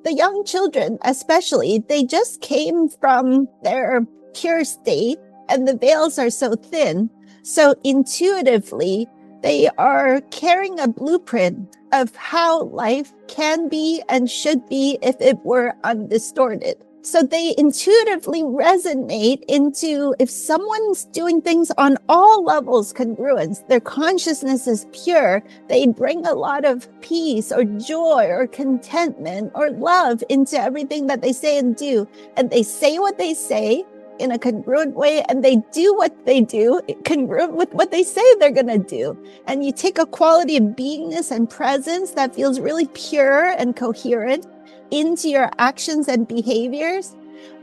the young children, especially, they just came from their pure state and the veils are so thin. So intuitively, they are carrying a blueprint of how life can be and should be if it were undistorted. So they intuitively resonate into if someone's doing things on all levels congruence, their consciousness is pure, they bring a lot of peace or joy or contentment or love into everything that they say and do. And they say what they say in a congruent way, and they do what they do congruent with what they say they're going to do. And you take a quality of beingness and presence that feels really pure and coherent into your actions and behaviors.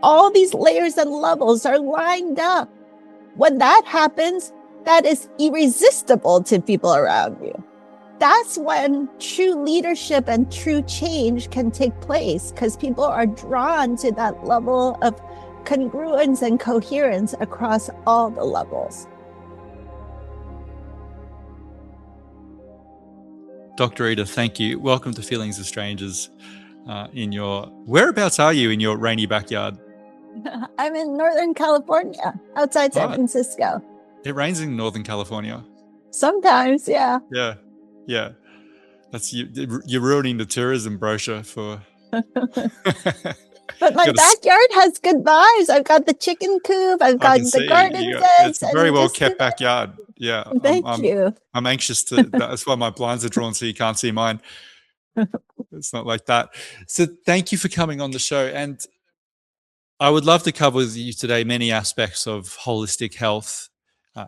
All these layers and levels are lined up. When that happens, that is irresistible to people around you. That's when true leadership and true change can take place, because people are drawn to that level of congruence and coherence across all the levels. Dr. Edith, thank you. Welcome to Feelings of Strangers. Whereabouts are you in your rainy backyard? I'm in Northern California, outside San Francisco. It rains in Northern California. Sometimes, yeah. Yeah. That's you're ruining the tourism brochure for. But my backyard has good vibes. I've got the chicken coop. I've got the garden beds. It's a very well kept backyard. Yeah. Thank you. I'm anxious to. That's why my blinds are drawn so you can't see mine. It's not like that. So thank you for coming on the show. And I would love to cover with you today many aspects of holistic health,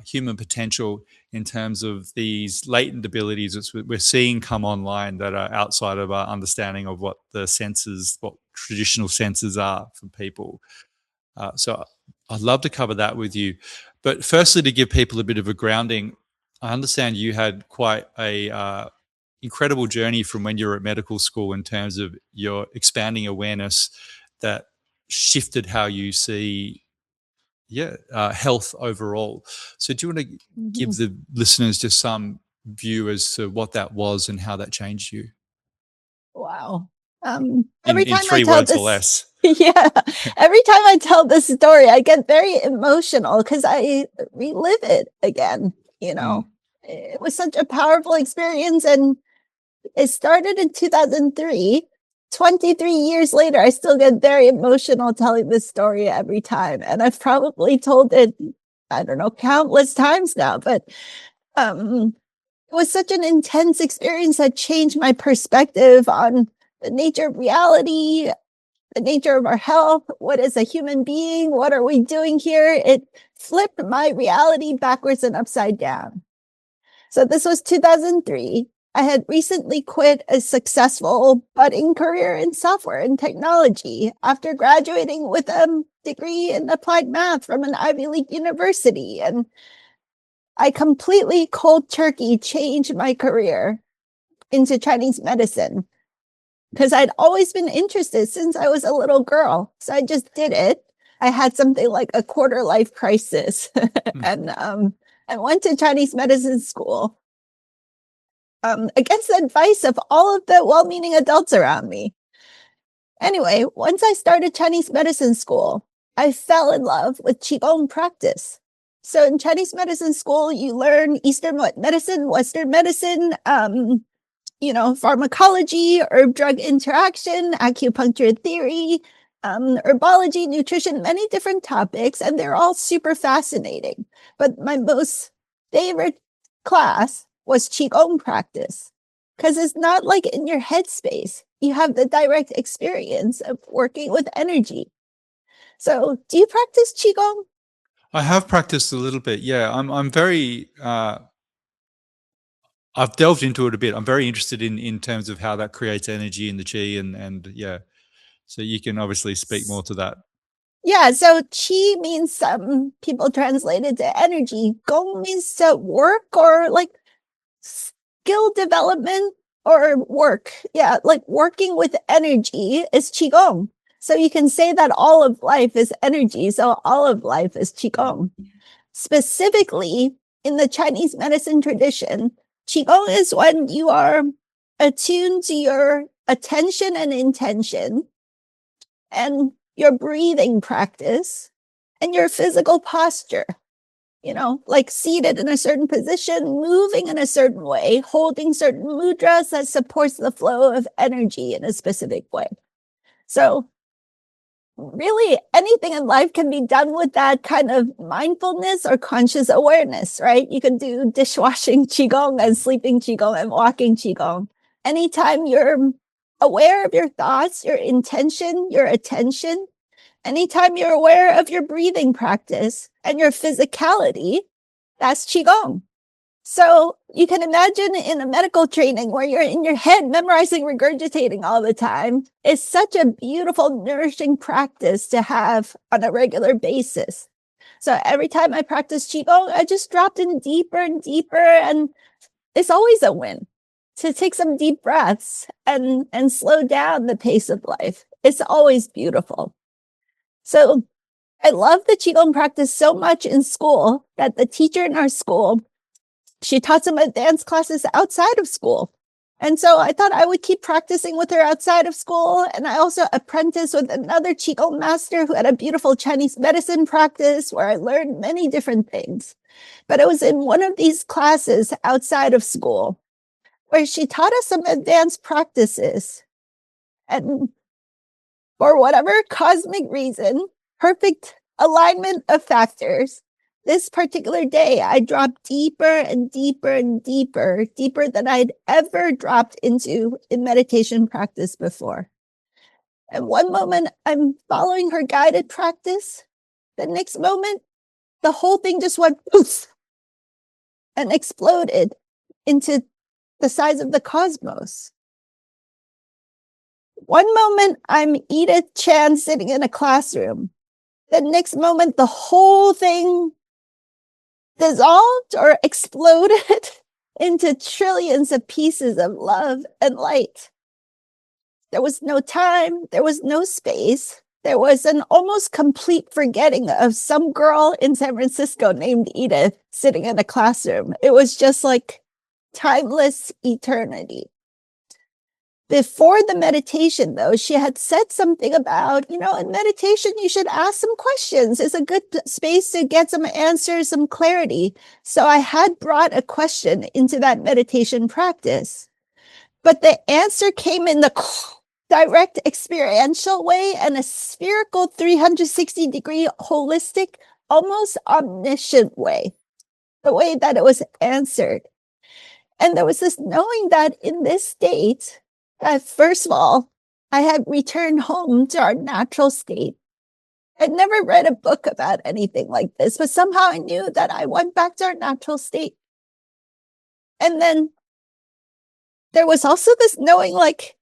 human potential in terms of these latent abilities that we're seeing come online that are outside of our understanding of what the senses, what traditional senses are for people. So I'd love to cover that with you. But firstly, to give people a bit of a grounding, I understand you had quite a incredible journey from when you were at medical school in terms of your expanding awareness that shifted how you see health overall. So do you want to give the listeners just some view as to what that was and how that changed you? Wow. Every time in 3 words or less. Yeah. Every time I tell this story, I get very emotional because I relive it again. It was such a powerful experience, and it started in 2003. 23 years later, I still get very emotional telling this story every time. And I've probably told it, I don't know, countless times now, but it was such an intense experience that changed my perspective on the nature of reality, the nature of our health. What is a human being? What are we doing here? It flipped my reality backwards and upside down. So this was 2003. I had recently quit a successful budding career in software and technology after graduating with a degree in applied math from an Ivy League university. And I completely cold turkey changed my career into Chinese medicine because I'd always been interested since I was a little girl. So I just did it. I had something like a quarter life crisis and I went to Chinese medicine school. Against the advice of all of the well-meaning adults around me. Anyway, once I started Chinese medicine school, I fell in love with Qigong practice. So in Chinese medicine school, you learn Eastern medicine, Western medicine, pharmacology, herb-drug interaction, acupuncture theory, herbology, nutrition, many different topics, and they're all super fascinating. But my most favorite class was Qigong practice, because it's not like in your headspace. You have the direct experience of working with energy. So do you practice Qigong? I have practiced a little bit. Yeah, I'm very, I've delved into it a bit. I'm very interested in terms of how that creates energy in the Qi and yeah. So you can obviously speak more to that. Yeah, so Qi means some people translate it to energy. Gong means to work or like skill development or work. Yeah, like working with energy is Qigong. So you can say that all of life is energy. So all of life is Qigong. Specifically in the Chinese medicine tradition, Qigong is when you are attuned to your attention and intention, and your breathing practice, and your physical posture. Like seated in a certain position, moving in a certain way, holding certain mudras that supports the flow of energy in a specific way. So really anything in life can be done with that kind of mindfulness or conscious awareness, right? You can do dishwashing qigong and sleeping qigong and walking qigong. Anytime you're aware of your thoughts, your intention, your attention, anytime you're aware of your breathing practice and your physicality, that's qigong. So you can imagine in a medical training where you're in your head memorizing, regurgitating all the time. It's such a beautiful, nourishing practice to have on a regular basis. So every time I practice qigong, I just dropped in deeper and deeper, and it's always a win to take some deep breaths and slow down the pace of life. It's always beautiful. So I love the qigong practice so much in school that the teacher in our school, she taught some advanced classes outside of school. And so I thought I would keep practicing with her outside of school. And I also apprenticed with another qigong master who had a beautiful Chinese medicine practice where I learned many different things. But it was in one of these classes outside of school where she taught us some advanced practices. And for whatever cosmic reason, perfect alignment of factors, this particular day, I dropped deeper and deeper and deeper, deeper than I'd ever dropped into in meditation practice before. And one moment, I'm following her guided practice. The next moment, the whole thing just went poof and exploded into the size of the cosmos. One moment, I'm Edith Chan sitting in a classroom. The next moment, the whole thing dissolved or exploded into trillions of pieces of love and light. There was no time, there was no space. There was an almost complete forgetting of some girl in San Francisco named Edith sitting in a classroom. It was just like timeless eternity. Before the meditation, though, she had said something about, in meditation, you should ask some questions. It's a good space to get some answers, some clarity. So I had brought a question into that meditation practice. But the answer came in the direct experiential way and a spherical 360-degree holistic, almost omniscient way, the way that it was answered. And there was this knowing that in this state, first of all, I had returned home to our natural state. I'd never read a book about anything like this, but somehow I knew that I went back to our natural state. And then there was also this knowing, like,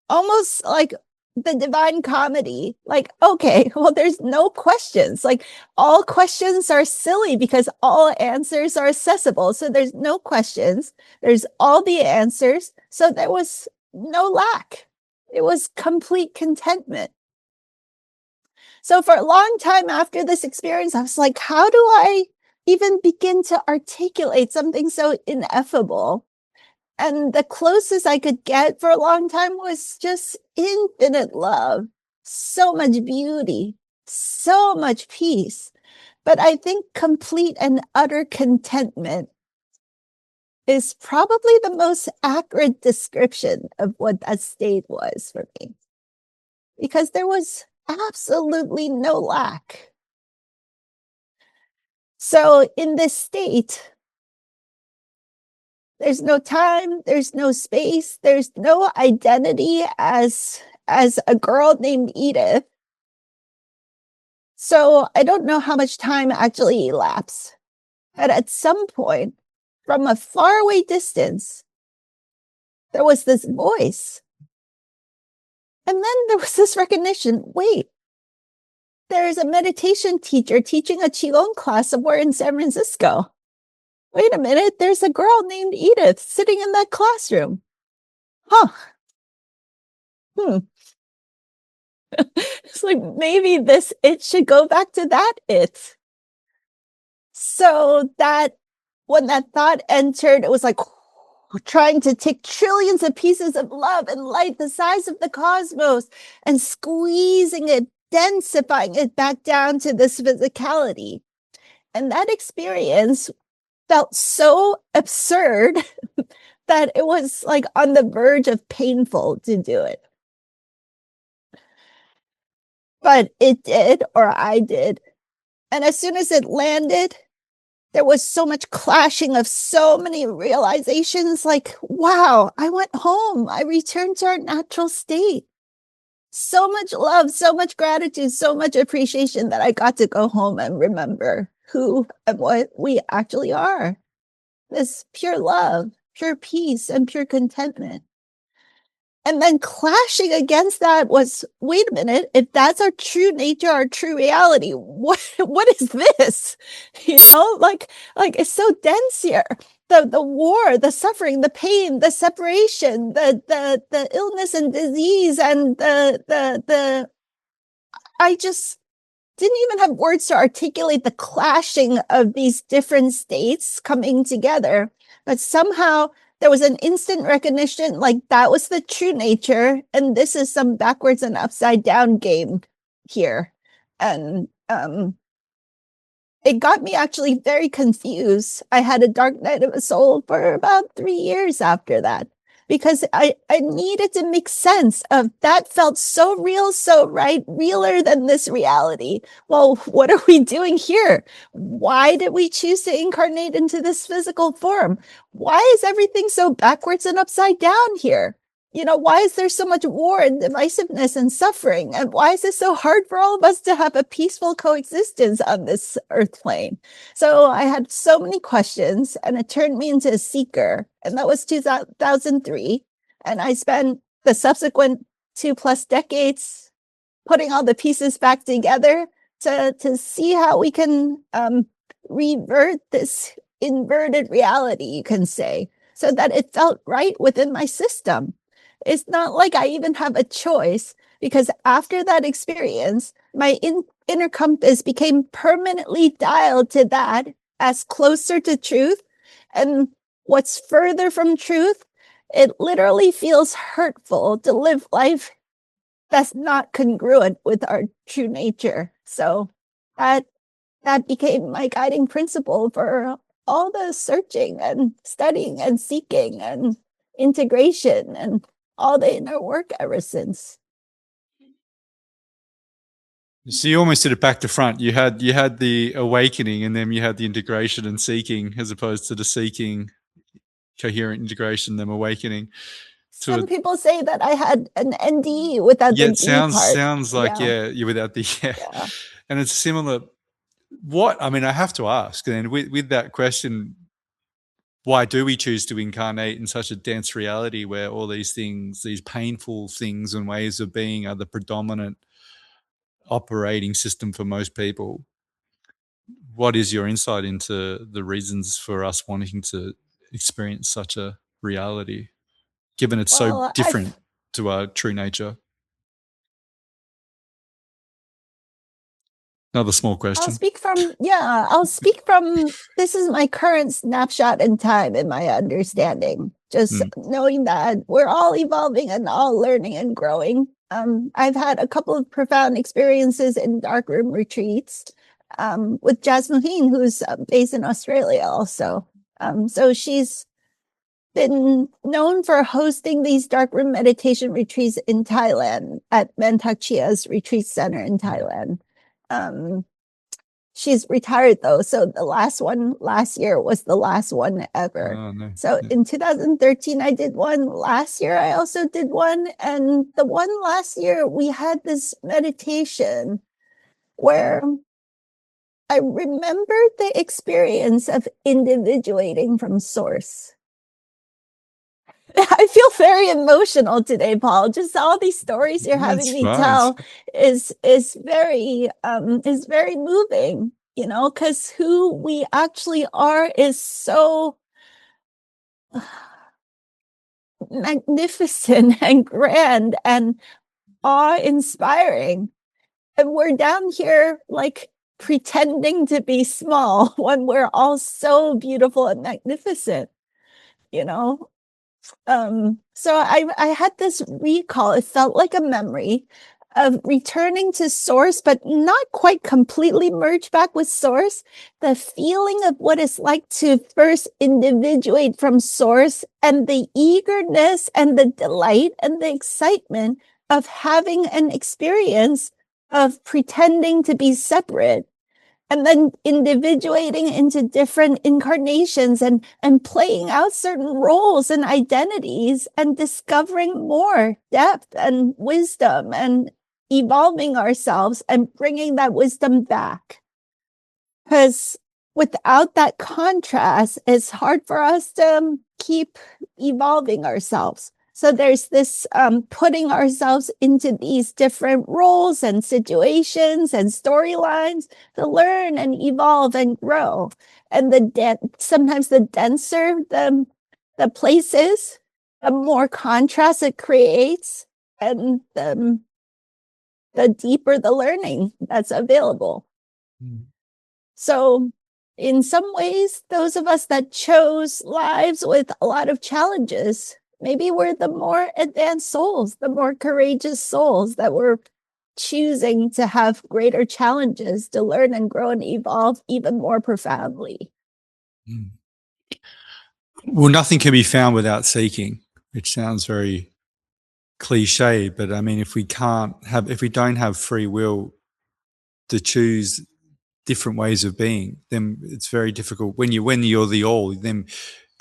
almost like the Divine Comedy, like, okay, well, there's no questions. Like, all questions are silly because all answers are accessible. So there's no questions. There's all the answers. So there was no lack. It was complete contentment. So for a long time after this experience, I was like, how do I even begin to articulate something so ineffable? And the closest I could get for a long time was just infinite love, so much beauty, so much peace. But I think complete and utter contentment is probably the most accurate description of what that state was for me. Because there was absolutely no lack. So in this state, there's no time, there's no space, there's no identity as a girl named Edith. So I don't know how much time actually elapsed. But at some point, from a faraway distance, there was this voice. And then there was this recognition, wait, there's a meditation teacher teaching a Qigong class somewhere in San Francisco. Wait a minute, there's a girl named Edith sitting in that classroom. Huh. It's like maybe it should go back to that it. So that when that thought entered, it was like, trying to take trillions of pieces of love and light the size of the cosmos and squeezing it, densifying it back down to this physicality. And that experience felt so absurd that it was like on the verge of painful to do it. But it did, or I did. And as soon as it landed, there was so much clashing of so many realizations like, wow, I went home. I returned to our natural state. So much love, so much gratitude, so much appreciation that I got to go home and remember who and what we actually are. This pure love, pure peace, and pure contentment. And then clashing against that was, wait a minute, if that's our true nature, our true reality, what is this? You know, like it's so dense here. The war, the suffering, the pain, the separation, the illness and disease, and I just didn't even have words to articulate the clashing of these different states coming together. But somehow there was an instant recognition, like that was the true nature, and this is some backwards and upside down game here. And it got me actually very confused. I had a dark night of the soul for about 3 years after that, because I needed to make sense of that. Felt so real, so right, realer than this reality. Well, what are we doing here? Why did we choose to incarnate into this physical form? Why is everything so backwards and upside down here? You know, why is there so much war and divisiveness and suffering? And why is it so hard for all of us to have a peaceful coexistence on this earth plane? So I had so many questions, and it turned me into a seeker. And that was 2003. And I spent the subsequent 2+ decades putting all the pieces back together to see how we can revert this inverted reality, you can say, so that it felt right within my system. It's not like I even have a choice, because after that experience, my inner compass became permanently dialed to that as closer to truth. And what's further from truth, it literally feels hurtful to live life that's not congruent with our true nature. So that became my guiding principle for all the searching and studying and seeking and integration and all the inner work ever since. So you almost did it back to front. You had the awakening, and then you had the integration and seeking, as opposed to the seeking, coherent integration, then awakening. Some people say that I had an NDE without the it D part. sounds like you without the Yeah. And it's similar. What I mean, I have to ask then, with that question, why do we choose to incarnate in such a dense reality where all these things, these painful things and ways of being, are the predominant operating system for most people? What is your insight into the reasons for us wanting to experience such a reality, given it's so different to our true nature? Another small question. I'll speak from this is my current snapshot in time in my understanding. Just knowing that we're all evolving and all learning and growing. I've had a couple of profound experiences in darkroom retreats with Jasmine, who's based in Australia also. So she's been known for hosting these darkroom meditation retreats in Thailand at Mantak Chia's retreat center in Thailand. She's retired though, so the last one last year was the last one ever. Oh, no. So in 2013, I did one. Last year, I also did one. And the one last year, we had this meditation where I remembered the experience of individuating from source. I feel very emotional today, Paul. Just all these stories you're having me tell is very moving, you know, because who we actually are is so magnificent and grand and awe-inspiring. And we're down here like pretending to be small when we're all so beautiful and magnificent, you know? So I had this recall. It felt like a memory of returning to source, but not quite completely merge back with source. The feeling of what it's like to first individuate from source, and the eagerness and the delight and the excitement of having an experience of pretending to be separate, and then individuating into different incarnations and playing out certain roles and identities and discovering more depth and wisdom and evolving ourselves and bringing that wisdom back. Because without that contrast, it's hard for us to keep evolving ourselves. So there's this putting ourselves into these different roles and situations and storylines to learn and evolve and grow. And sometimes the denser the place is, the more contrast it creates, and the deeper the learning that's available. Mm. So in some ways, those of us that chose lives with a lot of challenges, maybe we're the more advanced souls, the more courageous souls that were choosing to have greater challenges to learn and grow and evolve even more profoundly. Well, nothing can be found without seeking, which sounds very cliche, but I mean, if we don't have free will to choose different ways of being, then it's very difficult. When you're the all, then,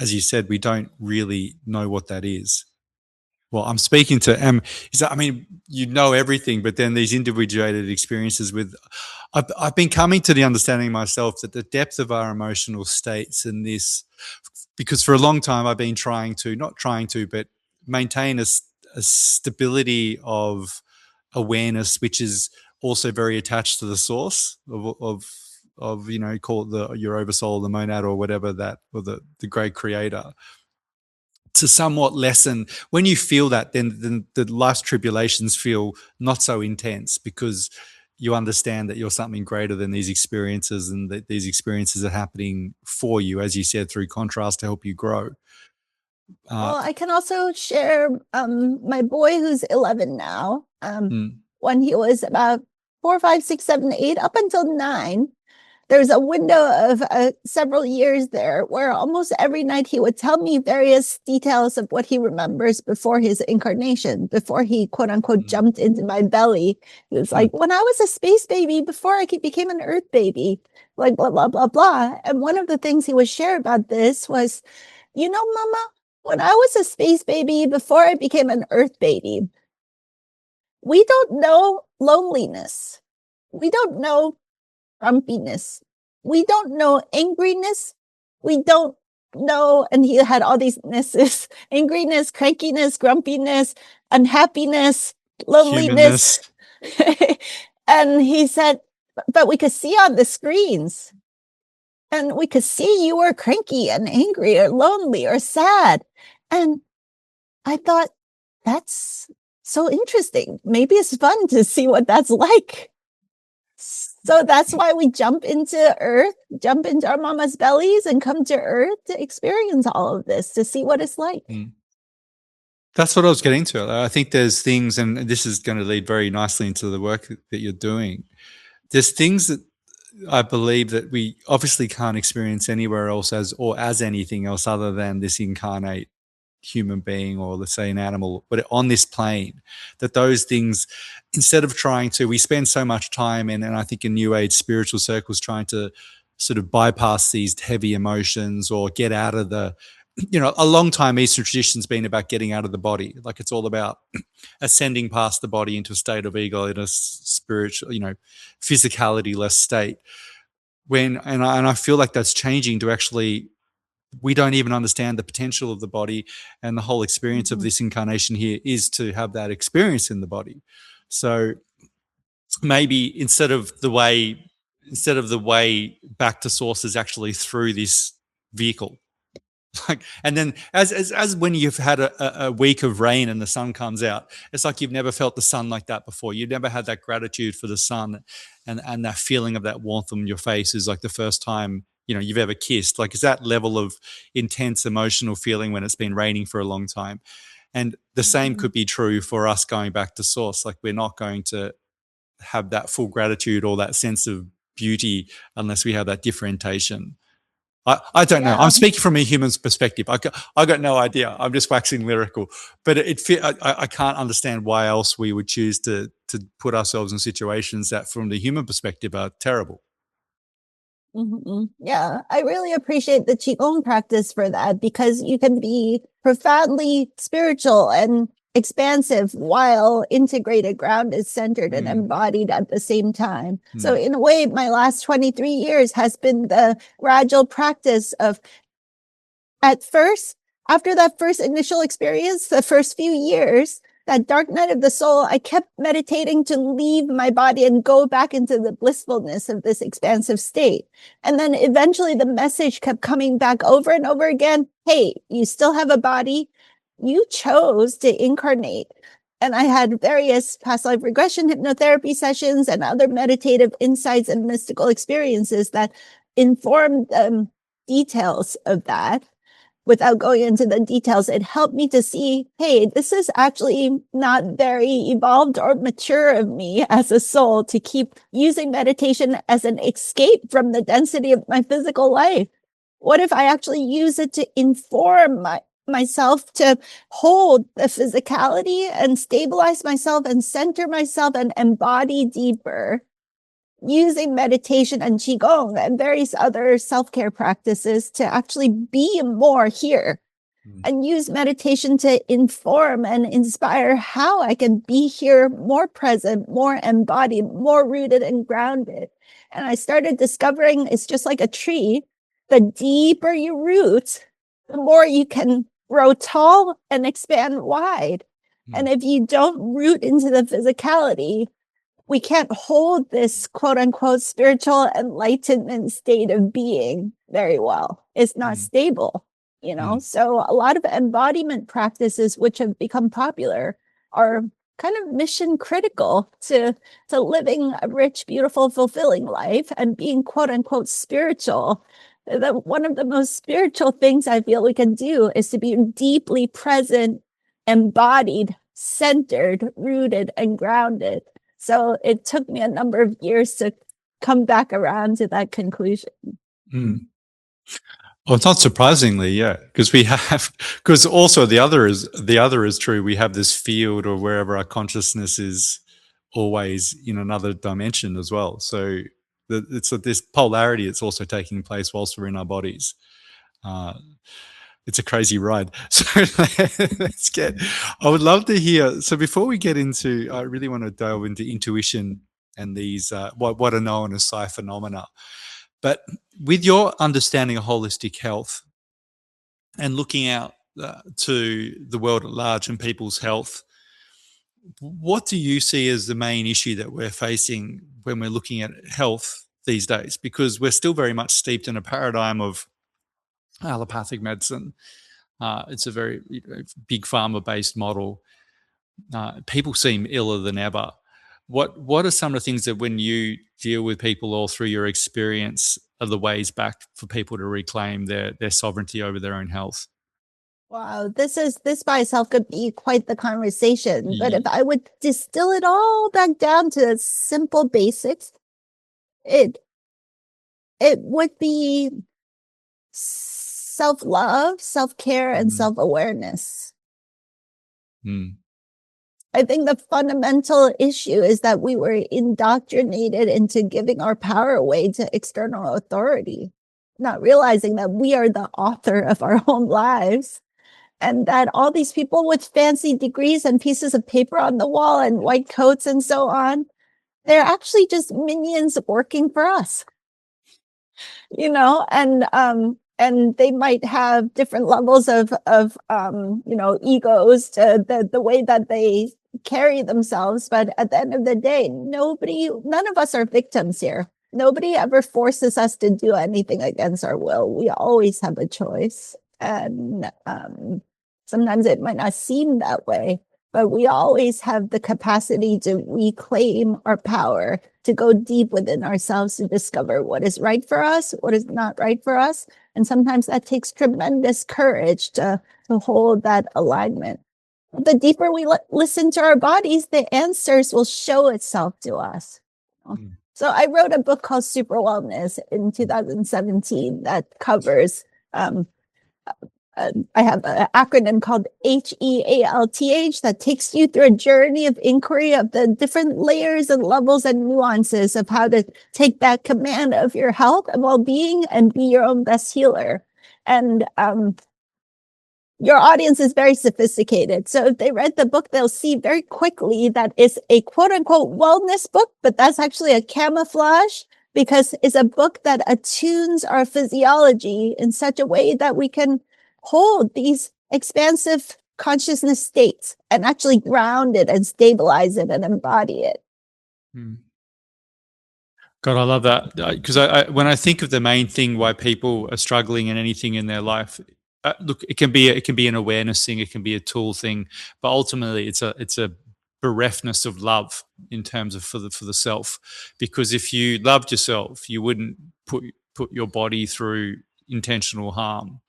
as you said, we don't really know what that is. Well, I'm speaking to I mean, you know everything, but then these individuated experiences I've been coming to the understanding myself that the depth of our emotional states and this, because for a long time I've been but maintain a stability of awareness, which is also very attached to the source of call it your oversoul, the monad, or whatever that, or the great creator, to somewhat lessen. When you feel that, then the life's tribulations feel not so intense, because you understand that you're something greater than these experiences, and that these experiences are happening for you, as you said, through contrast, to help you grow. Well, I can also share my boy, who's 11 now. When he was about 4, 5, 6, 7, 8, up until 9, there's a window of several years there where almost every night he would tell me various details of what he remembers before his incarnation, before he, quote unquote, jumped into my belly. He was like, when I was a space baby, before I became an earth baby, like blah, blah, blah, blah. And one of the things he would share about this was, Mama, when I was a space baby, before I became an earth baby, we don't know loneliness. We don't know grumpiness. We don't know angriness. We don't know, and he had all these nesses: angriness, crankiness, grumpiness, unhappiness, loneliness. And he said, but we could see on the screens, and we could see you were cranky and angry or lonely or sad. And I thought, that's so interesting. Maybe it's fun to see what that's like. So that's why we jump into Earth, jump into our mama's bellies, and come to Earth to experience all of this, to see what it's like. That's what I was getting to. I think there's things, and this is going to lead very nicely into the work that you're doing. There's things that I believe that we obviously can't experience anywhere else as anything else other than this incarnate human being, or let's say an animal, but on this plane, that those things, instead of we spend so much time and I think in New Age spiritual circles, trying to sort of bypass these heavy emotions or get out of a long time Eastern tradition's been about getting out of the body. Like, it's all about ascending past the body into a state of ego, in a spiritual, physicality-less state. And I feel like that's changing to actually, we don't even understand the potential of the body, and the whole experience of this incarnation here is to have that experience in the body. So maybe instead of the way back to source is actually through this vehicle. And then as when you've had a week of rain and the sun comes out, it's like you've never felt the sun like that before. You've never had that gratitude for the sun, and that feeling of that warmth on your face is like the first time you've ever kissed. Like, is that level of intense emotional feeling when it's been raining for a long time. And the same could be true for us going back to source. Like, we're not going to have that full gratitude or that sense of beauty unless we have that differentiation. I don't know. I'm speaking from a human's perspective. I got no idea. I'm just waxing lyrical, but I can't understand why else we would choose to put ourselves in situations that, from the human perspective, are terrible. Yeah, I really appreciate the Qigong practice for that, because you can be profoundly spiritual and expansive while integrated, grounded, centered, and embodied at the same time. So in a way, my last 23 years has been the gradual practice of, at first, after that first initial experience, the first few years, that dark night of the soul, I kept meditating to leave my body and go back into the blissfulness of this expansive state. And then eventually the message kept coming back over and over again. Hey, you still have a body. You chose to incarnate. And I had various past life regression hypnotherapy sessions and other meditative insights and mystical experiences that informed details of that. Without going into the details, it helped me to see, hey, this is actually not very evolved or mature of me as a soul to keep using meditation as an escape from the density of my physical life. What if I actually use it to inform myself to hold the physicality and stabilize myself and center myself and embody deeper? Using meditation and Qigong and various other self-care practices to actually be more here, and use meditation to inform and inspire how I can be here more present, more embodied, more rooted and grounded. And I started discovering it's just like a tree. The deeper you root, the more you can grow tall and expand wide. And if you don't root into the physicality, we can't hold this quote unquote spiritual enlightenment state of being very well. It's not stable, So a lot of embodiment practices which have become popular are kind of mission critical to living a rich, beautiful, fulfilling life and being quote unquote spiritual. One of the most spiritual things I feel we can do is to be deeply present, embodied, centered, rooted, and grounded. So it took me a number of years to come back around to that conclusion. Well, not surprisingly, yeah, because also the other is true. We have this field, or wherever our consciousness is, always in another dimension as well. So it's this polarity. It's also taking place whilst we're in our bodies. It's a crazy ride. So I would love to hear. So before we get into, I really want to delve into intuition and these, what are known as psi phenomena. But with your understanding of holistic health and looking out to the world at large and people's health, what do you see as the main issue that we're facing when we're looking at health these days? Because we're still very much steeped in a paradigm of allopathic medicine. It's a very big pharma-based model. People seem iller than ever. What are some of the things that, when you deal with people all through your experience, are the ways back for people to reclaim their sovereignty over their own health? Wow, this by itself could be quite the conversation. But if I would distill it all back down to simple basics, it would be self-love, self-care, and self-awareness. I think the fundamental issue is that we were indoctrinated into giving our power away to external authority, not realizing that we are the author of our own lives, and that all these people with fancy degrees and pieces of paper on the wall and white coats and so on, they're actually just minions working for us, and they might have different levels of egos to the way that they carry themselves. But at the end of the day, none of us are victims here. Nobody ever forces us to do anything against our will. We always have a choice. And sometimes it might not seem that way. but we always have the capacity to reclaim our power, to go deep within ourselves to discover what is right for us, what is not right for us. And sometimes that takes tremendous courage to hold that alignment. The deeper we listen to our bodies, the answers will show itself to us. So I wrote a book called Super Wellness in 2017 that covers I have an acronym called HEALTH that takes you through a journey of inquiry of the different layers and levels and nuances of how to take back command of your health and well-being and be your own best healer. And your audience is very sophisticated. So if they read the book, they'll see very quickly that it's a quote unquote wellness book, but that's actually a camouflage because it's a book that attunes our physiology in such a way that we can hold these expansive consciousness states and actually ground it and stabilize it and embody it. God, I love that, because I when I think of the main thing why people are struggling in anything in their life, look, it can be an awareness thing, it can be a tool thing, but ultimately it's a bereftness of love in terms of for the self. Because if you loved yourself, you wouldn't put your body through intentional harm.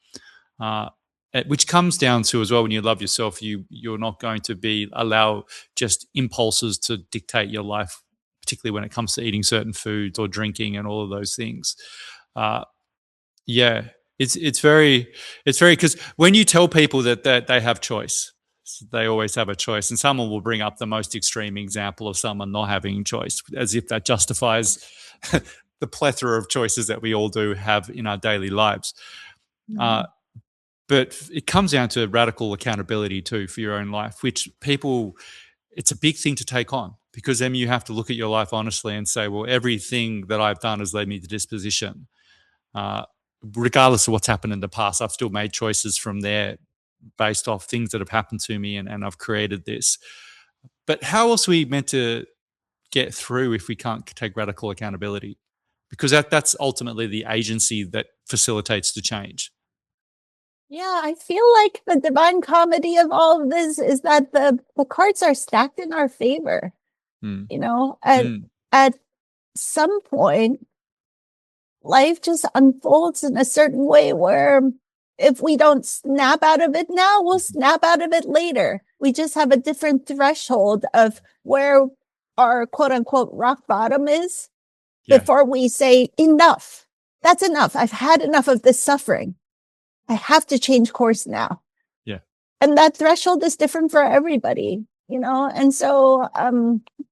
Which comes down to as well, when you love yourself, you're not going to allow just impulses to dictate your life, particularly when it comes to eating certain foods or drinking and all of those things. It's very because when you tell people that they have choice, they always have a choice, and someone will bring up the most extreme example of someone not having choice, as if that justifies the plethora of choices that we all do have in our daily lives. But it comes down to radical accountability too for your own life, which it's a big thing to take on, because then you have to look at your life honestly and say, well, everything that I've done has led me to this position. Regardless of what's happened in the past, I've still made choices from there based off things that have happened to me, and I've created this. But how else are we meant to get through if we can't take radical accountability? Because that's ultimately the agency that facilitates the change. Yeah, I feel like the divine comedy of all of this is that the cards are stacked in our favor. You know, at some point, life just unfolds in a certain way where if we don't snap out of it now, we'll snap out of it later. We just have a different threshold of where our quote unquote rock bottom is before we say, enough. That's enough. I've had enough of this suffering. I have to change course now. Yeah. And that threshold is different for everybody, you know? And so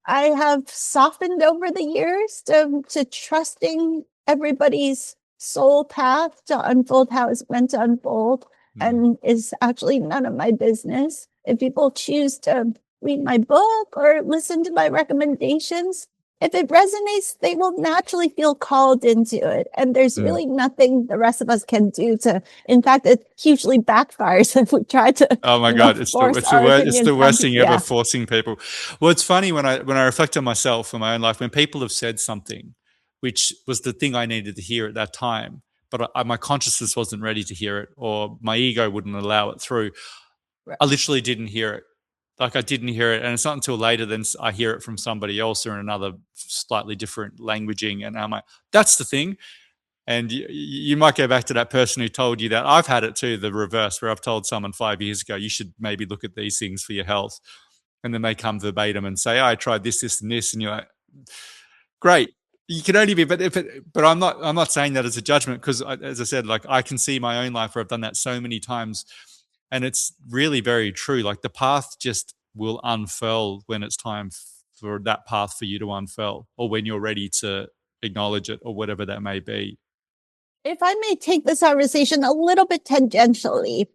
I have softened over the years to trusting everybody's soul path to unfold how it's meant to unfold, and is actually none of my business. If people choose to read my book or listen to my recommendations, if it resonates, they will naturally feel called into it. And there's really nothing the rest of us can do to, in fact, it hugely backfires if we try to. Oh my God, it's the worst thing ever, forcing people. Well, it's funny when I reflect on myself and my own life, when people have said something, which was the thing I needed to hear at that time, but my consciousness wasn't ready to hear it, or my ego wouldn't allow it through. Right. I literally didn't hear it. Like I didn't hear it. And it's not until later then I hear it from somebody else or in another slightly different languaging. And I'm like, that's the thing. And you might go back to that person who told you that. I've had it too, the reverse, where I've told someone 5 years ago, you should maybe look at these things for your health. And then they come verbatim and say, oh, I tried this, this, and this. And you're like, great. You can only be, but I'm not saying that as a judgment, because as I said, like I can see my own life where I've done that so many times. And it's really very true. Like the path just will unfurl when it's time for that path for you to unfurl, or when you're ready to acknowledge it, or whatever that may be. If I may take this conversation a little bit tangentially,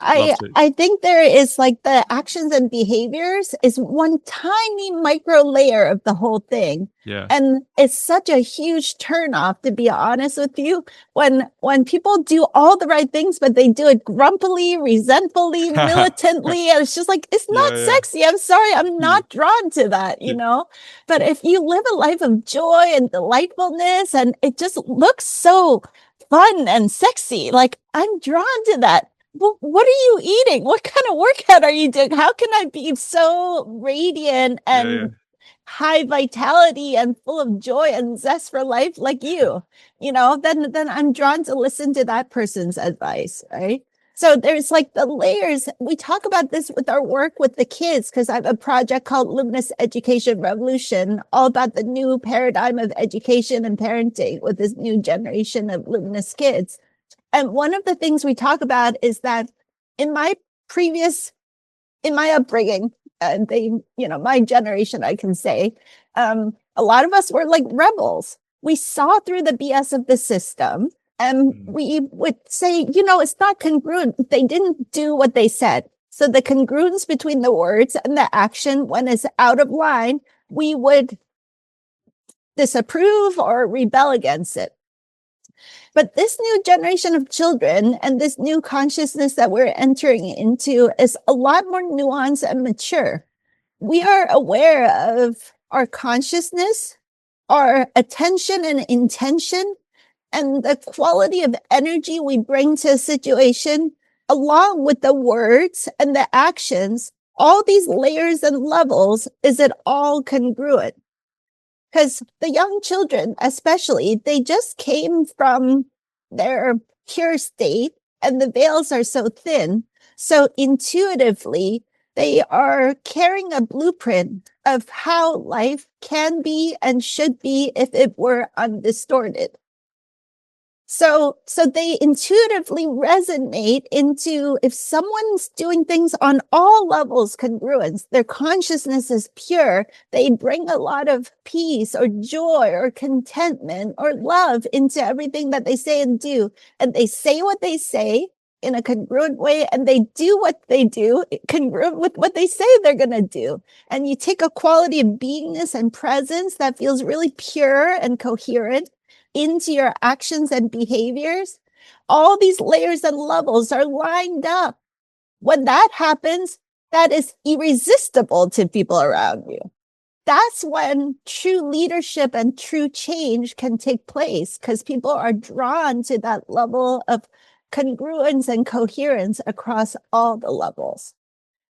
I think there is like the actions and behaviors is one tiny micro layer of the whole thing. Yeah. And it's such a huge turnoff, to be honest with you, when people do all the right things, but they do it grumpily, resentfully, militantly. And it's just like, it's not sexy. I'm sorry. I'm not drawn to that, you know? But if you live a life of joy and delightfulness, and it just looks so fun and sexy, like I'm drawn to that. well, what are you eating? What kind of workout are you doing? How can I be so radiant Yeah, yeah. and high vitality and full of joy and zest for life like you? Then I'm drawn to listen to that person's advice, right? So there's like the layers. We talk about this with our work with the kids because I have a project called Luminous Education Revolution, all about the new paradigm of education and parenting with this new generation of luminous kids. And one of the things we talk about is that in my previous, in my upbringing, my generation, I can say, a lot of us were like rebels. We saw through the BS of the system and we would say, it's not congruent. They didn't do what they said. So the congruence between the words and the action, when it's out of line, we would disapprove or rebel against it. But this new generation of children and this new consciousness that we're entering into is a lot more nuanced and mature. We are aware of our consciousness, our attention and intention, and the quality of energy we bring to a situation, along with the words and the actions. All these layers and levels, is it all congruent? Because the young children, especially, they just came from their pure state and the veils are so thin. So intuitively, they are carrying a blueprint of how life can be and should be if it were undistorted. So they intuitively resonate into if someone's doing things on all levels congruence, their consciousness is pure, they bring a lot of peace or joy or contentment or love into everything that they say and do. And they say what they say in a congruent way, and they do what they do congruent with what they say they're going to do. And you take a quality of beingness and presence that feels really pure and coherent into your actions and behaviors. All these layers and levels are lined up. When that happens, that is irresistible to people around you. That's when true leadership and true change can take place, because people are drawn to that level of congruence and coherence across all the levels.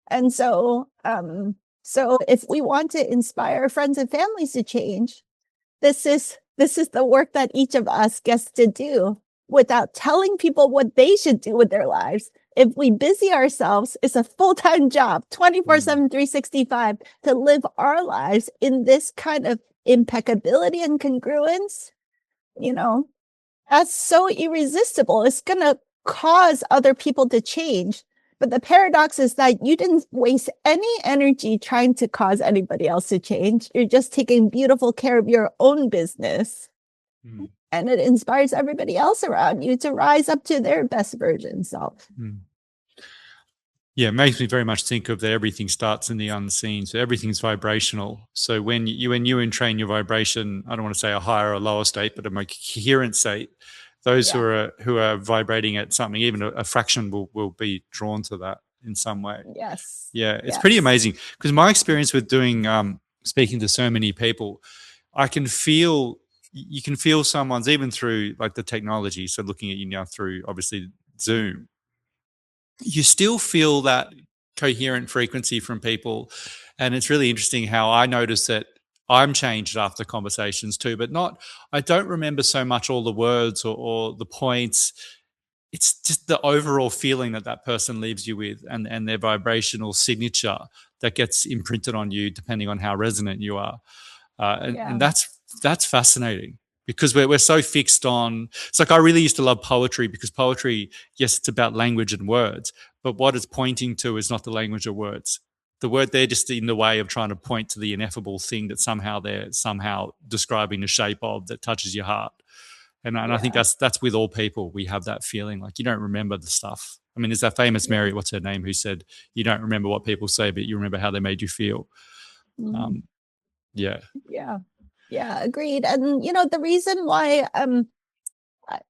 And so if we want to inspire friends and families to change, this is the work that each of us gets to do without telling people what they should do with their lives. If we busy ourselves, it's a full-time job, 24/7, 365, to live our lives in this kind of impeccability and congruence. That's so irresistible. It's going to cause other people to change. But the paradox is that you didn't waste any energy trying to cause anybody else to change. You're just taking beautiful care of your own business. And it inspires everybody else around you to rise up to their best version self. Yeah, it makes me very much think of that everything starts in the unseen. So everything's vibrational. So when you entrain your vibration, I don't want to say a higher or lower state, but a more coherent state, those who are vibrating at something, even a fraction will be drawn to that in some way. Yes. Yeah, it's pretty amazing, because my experience with doing speaking to so many people, you can feel someone's, even through like the technology. So looking at you now through obviously Zoom, you still feel that coherent frequency from people. And it's really interesting how I notice that I'm changed after conversations too, but I don't remember so much all the words or the points. It's just the overall feeling that person leaves you with, and their vibrational signature that gets imprinted on you depending on how resonant you are. And that's fascinating, because we're so fixed on, it's like I really used to love poetry, because poetry, yes, it's about language and words, but what it's pointing to is not the language or words. The word, they're just in the way of trying to point to the ineffable thing that they're somehow describing the shape of, that touches your heart. And I think that's with all people. We have that feeling like you don't remember the stuff. I mean, there's that famous Mary, what's her name, who said, you don't remember what people say, but you remember how they made you feel. Yeah. Agreed. And the reason why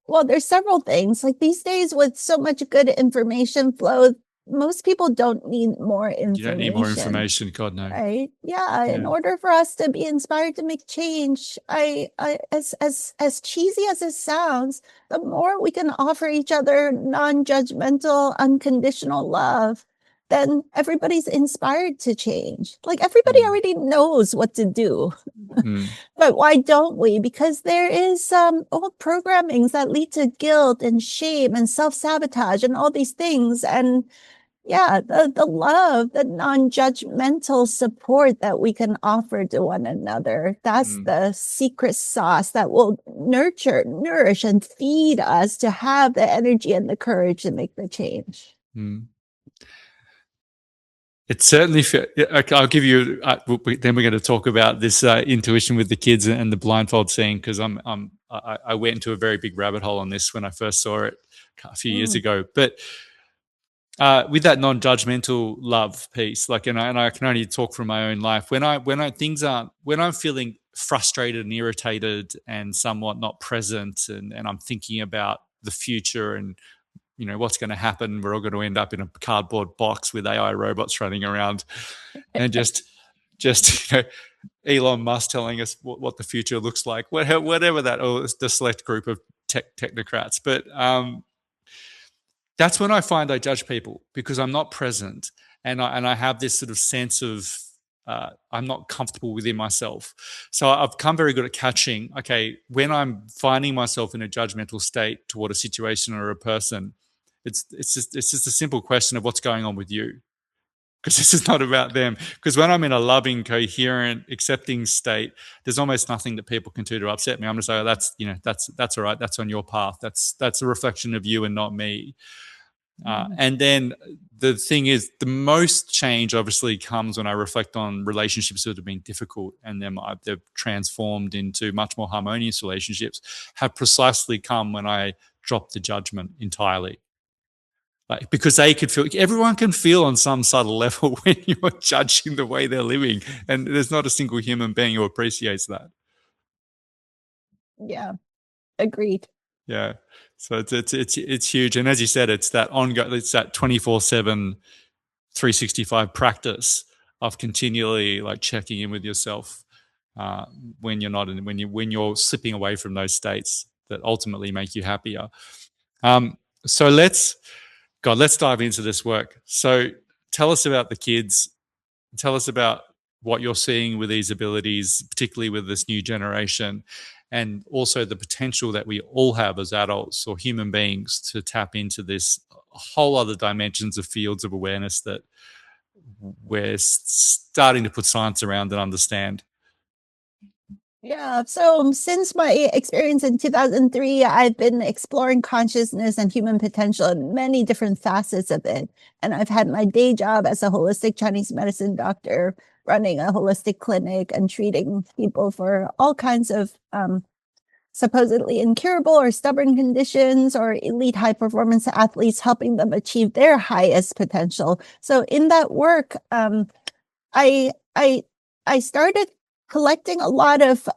well, there's several things. Like these days with so much good information flow, most people don't need more information. You don't need more information. God, no. Right? Yeah. In order for us to be inspired to make change, as cheesy as it sounds, the more we can offer each other non-judgmental, unconditional love, then everybody's inspired to change. Like everybody already knows what to do. But why don't we? Because there is old programmings that lead to guilt and shame and self-sabotage and all these things. And yeah, the love, the non-judgmental support that we can offer to one another. That's the secret sauce that will nurture, nourish, and feed us to have the energy and the courage to make the change. It certainly. I'll give you. Then we're going to talk about this intuition with the kids and the blindfold scene, because I went into a very big rabbit hole on this when I first saw it a few years ago. But with that non-judgmental love piece, like, and I can only talk from my own life. When I'm feeling frustrated and irritated and somewhat not present, and I'm thinking about the future and what's going to happen. We're all going to end up in a cardboard box with AI robots running around, and just Elon Musk telling us what the future looks like, whatever that, or the select group of technocrats. But that's when I find I judge people, because I'm not present, and I have this sort of sense of I'm not comfortable within myself. So I've become very good at catching, okay, when I'm finding myself in a judgmental state toward a situation or a person, it's just a simple question of what's going on with you, because this is not about them. Because when I'm in a loving, coherent, accepting state, there's almost nothing that people can do to upset me. I'm going to say, oh, that's all right. That's on your path. That's a reflection of you and not me. And then the thing is, the most change obviously comes when I reflect on relationships that have been difficult, and then they've transformed into much more harmonious relationships, have precisely come when I drop the judgment entirely. Like, because everyone can feel on some subtle level when you're judging the way they're living, and there's not a single human being who appreciates that. Yeah, agreed. Yeah, so it's huge, and as you said, it's that ongoing, it's that 24/7, 365 practice of continually like checking in with yourself when you're not in, when you're slipping away from those states that ultimately make you happier. So let's dive into this work. So tell us about the kids. Tell us about what you're seeing with these abilities, particularly with this new generation, and also the potential that we all have as adults or human beings to tap into this whole other dimensions of fields of awareness that we're starting to put science around and understand. Yeah, so since my experience in 2003, I've been exploring consciousness and human potential in many different facets of it. And I've had my day job as a holistic Chinese medicine doctor, running a holistic clinic and treating people for all kinds of supposedly incurable or stubborn conditions, or elite high performance athletes, helping them achieve their highest potential. So in that work, I started collecting a lot of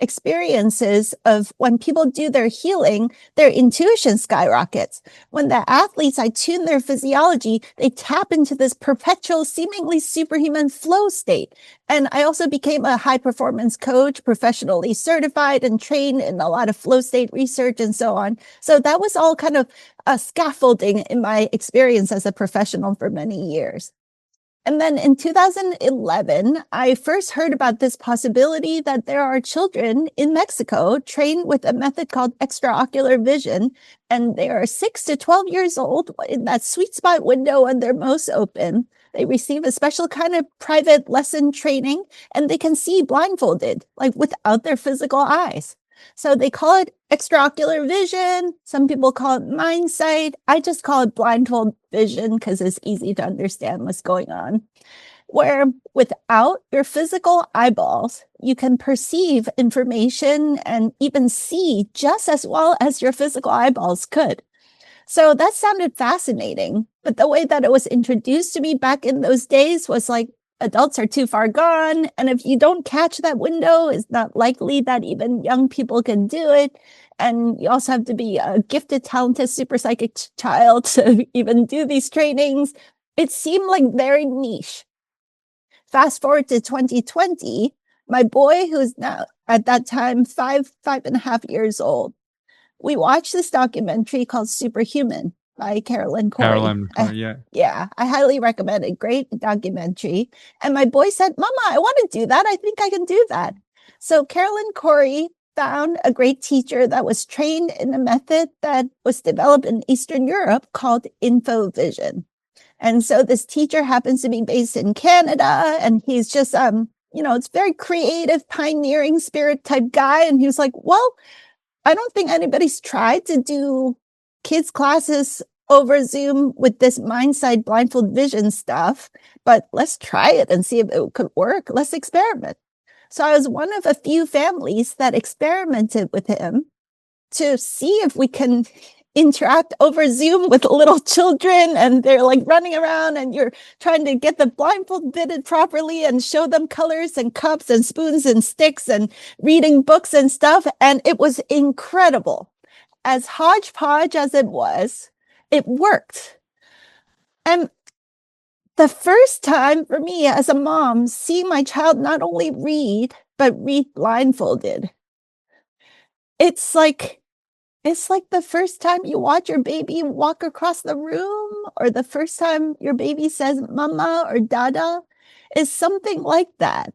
experiences of when people do their healing, their intuition skyrockets. When the athletes, I tune their physiology, they tap into this perpetual, seemingly superhuman flow state. And I also became a high performance coach, professionally certified and trained in a lot of flow state research and so on. So that was all kind of a scaffolding in my experience as a professional for many years. And then in 2011, I first heard about this possibility that there are children in Mexico trained with a method called extraocular vision, and they are 6 to 12 years old in that sweet spot window when they're most open. They receive a special kind of private lesson training, and they can see blindfolded, like without their physical eyes. So they call it extraocular vision. Some people call it mind sight. I just call it blindfold vision because it's easy to understand what's going on. Where without your physical eyeballs, you can perceive information and even see just as well as your physical eyeballs could. So that sounded fascinating. But the way that it was introduced to me back in those days was like, adults are too far gone. And if you don't catch that window, it's not likely that even young people can do it. And you also have to be a gifted, talented, super psychic child to even do these trainings. It seemed like very niche. Fast forward to 2020, my boy, who's now at that time 5.5 years old, we watched this documentary called Superhuman by Carolyn Corey. Yeah, I highly recommend it. Great documentary. And my boy said, Mama, I want to do that. I think I can do that. So Carolyn Corey found a great teacher that was trained in a method that was developed in Eastern Europe called infovision. And so this teacher happens to be based in Canada, and he's just, it's very creative, pioneering spirit type guy. And he was like, well, I don't think anybody's tried to do kids' classes over Zoom with this mind-side blindfold vision stuff, but let's try it and see if it could work. Let's experiment. So I was one of a few families that experimented with him to see if we can interact over Zoom with little children, and they're like running around and you're trying to get the blindfold fitted properly and show them colors and cups and spoons and sticks and reading books and stuff. And it was incredible. As hodgepodge as it was, it worked. And the first time for me as a mom, seeing my child not only read, but read blindfolded, it's like the first time you watch your baby walk across the room, or the first time your baby says mama or dada, is something like that.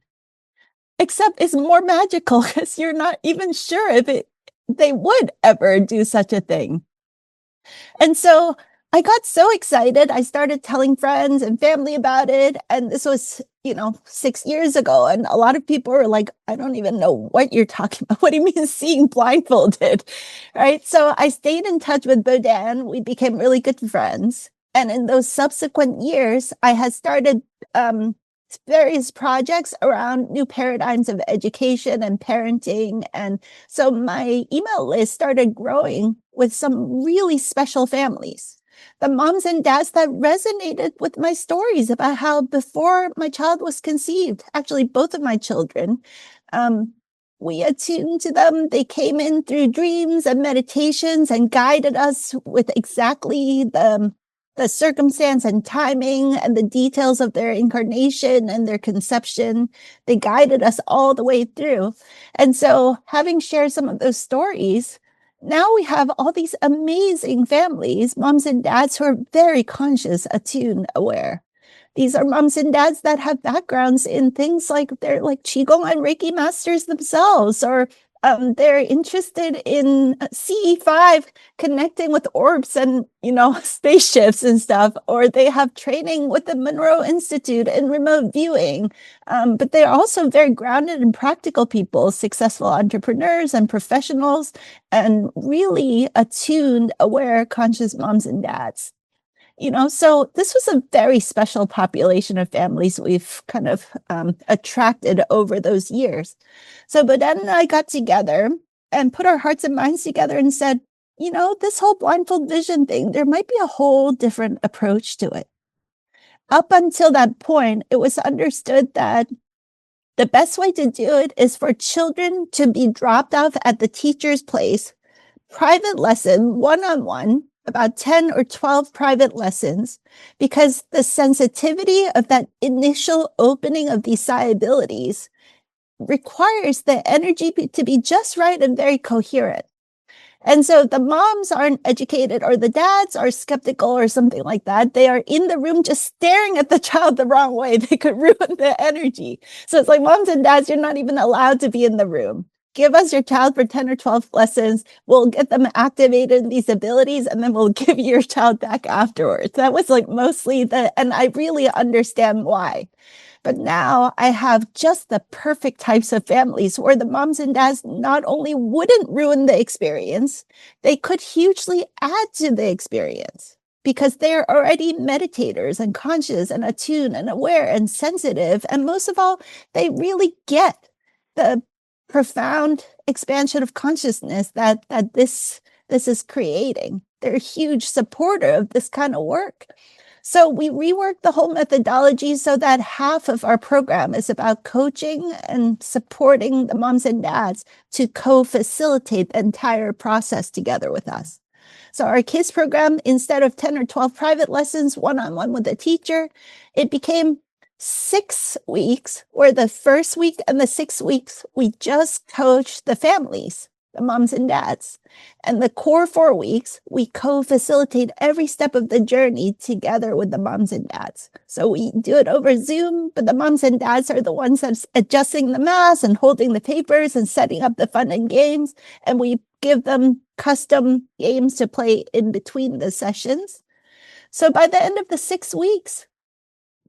Except it's more magical because you're not even sure if they would ever do such a thing. And so I got so excited. I started telling friends and family about it. And this was, 6 years ago. And a lot of people were like, I don't even know what you're talking about. What do you mean seeing blindfolded? Right. So I stayed in touch with Bodan. We became really good friends. And in those subsequent years, I had started various projects around new paradigms of education and parenting. And so my email list started growing with some really special families. The moms and dads that resonated with my stories about how before my child was conceived, actually both of my children, we attuned to them. They came in through dreams and meditations and guided us with exactly the circumstance and timing and the details of their incarnation and their conception. They guided us all the way through. And so having shared some of those stories, now we have all these amazing families, moms and dads who are very conscious, attuned, aware. These are moms and dads that have backgrounds in things like they're like Qigong and Reiki masters themselves, or they're interested in CE5, connecting with orbs and, spaceships and stuff, or they have training with the Monroe Institute in remote viewing. But they're also very grounded and practical people, successful entrepreneurs and professionals, and really attuned, aware, conscious moms and dads. So this was a very special population of families we've kind of attracted over those years. So Bodan and I got together and put our hearts and minds together and said, this whole blindfold vision thing, there might be a whole different approach to it. Up until that point, it was understood that the best way to do it is for children to be dropped off at the teacher's place, private lesson, one-on-one, about 10 or 12 private lessons, because the sensitivity of that initial opening of these psi abilities requires the energy to be just right and very coherent. And so the moms aren't educated or the dads are skeptical or something like that. They are in the room just staring at the child the wrong way. They could ruin the energy. So it's like, moms and dads, you're not even allowed to be in the room. Give us your child for 10 or 12 lessons. We'll get them activated in these abilities, and then we'll give you your child back afterwards. That was like mostly and I really understand why. But now I have just the perfect types of families where the moms and dads not only wouldn't ruin the experience, they could hugely add to the experience because they're already meditators and conscious and attuned and aware and sensitive. And most of all, they really get the profound expansion of consciousness that this is creating. They're a huge supporter of this kind of work. So we reworked the whole methodology so that half of our program is about coaching and supporting the moms and dads to co-facilitate the entire process together with us. So our KISS program, instead of 10 or 12 private lessons, one-on-one with a teacher, it became 6 weeks, where the first week and the 6 weeks, we just coached the families, the moms and dads. And the core 4 weeks, we co-facilitate every step of the journey together with the moms and dads. So we do it over Zoom, but the moms and dads are the ones that's adjusting the mass and holding the papers and setting up the fun and games. And we give them custom games to play in between the sessions. So by the end of the 6 weeks,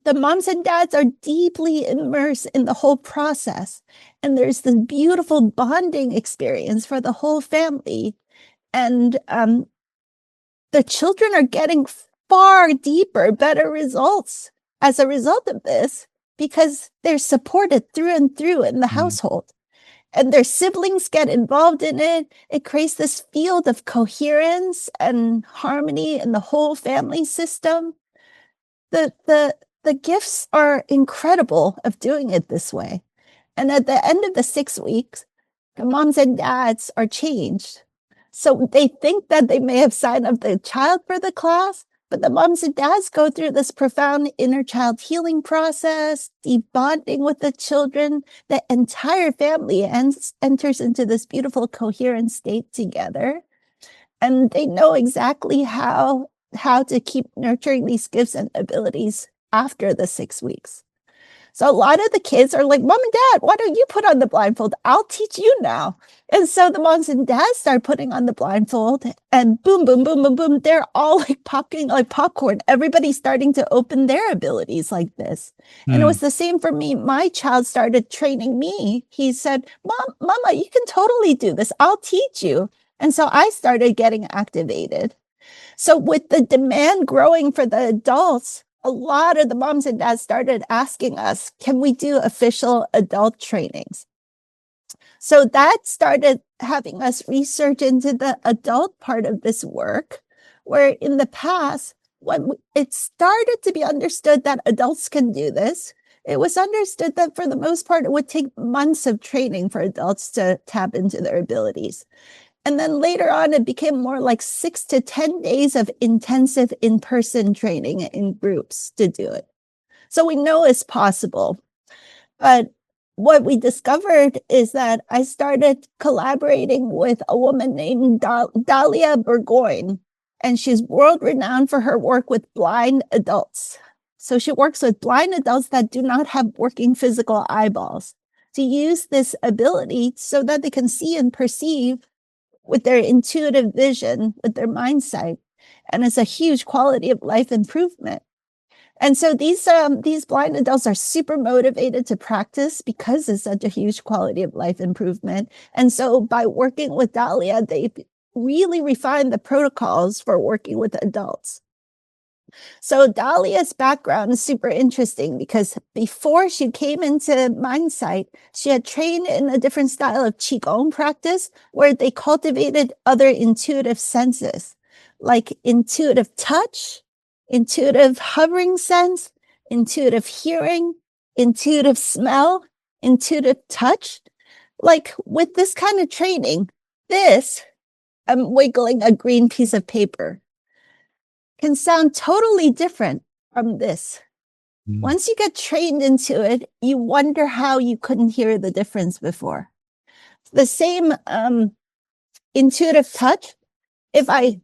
the moms and dads are deeply immersed in the whole process. And there's this beautiful bonding experience for the whole family. And the children are getting far deeper, better results as a result of this, because they're supported through and through in the household. And their siblings get involved in it. It creates this field of coherence and harmony in the whole family system. The gifts are incredible of doing it this way. And at the end of the 6 weeks, the moms and dads are changed. So they think that they may have signed up the child for the class, but the moms and dads go through this profound inner child healing process, deep bonding with the children. The entire family enters into this beautiful coherent state together. And they know exactly how to keep nurturing these gifts and abilities after the 6 weeks. So a lot of the kids are like, Mom and Dad, why don't you put on the blindfold? I'll teach you now. And so the moms and dads start putting on the blindfold, and boom, boom, boom, boom, boom. They're all like popping like popcorn. Everybody's starting to open their abilities like this. And it was the same for me. My child started training me. He said, Mama, you can totally do this. I'll teach you. And so I started getting activated. So with the demand growing for the adults, a lot of the moms and dads started asking us, can we do official adult trainings? So that started having us research into the adult part of this work, where in the past, when it started to be understood that adults can do this, it was understood that for the most part, it would take months of training for adults to tap into their abilities. And then later on, it became more like 6 to 10 days of intensive in-person training in groups to do it. So we know it's possible. But what we discovered is that I started collaborating with a woman named Dalia Burgoyne, and she's world-renowned for her work with blind adults. So she works with blind adults that do not have working physical eyeballs to use this ability so that they can see and perceive with their intuitive vision, with their mind sight, and it's a huge quality of life improvement. And so these blind adults are super motivated to practice because it's such a huge quality of life improvement. And so by working with Dahlia, they really refined the protocols for working with adults. So Dahlia's background is super interesting because before she came into Mindsight, she had trained in a different style of Qigong practice where they cultivated other intuitive senses, like intuitive touch, intuitive hovering sense, intuitive hearing, intuitive smell, intuitive touch. Like with this kind of training, I'm wiggling a green piece of paper, can sound totally different from this. Once you get trained into it, you wonder how you couldn't hear the difference before. The same intuitive touch,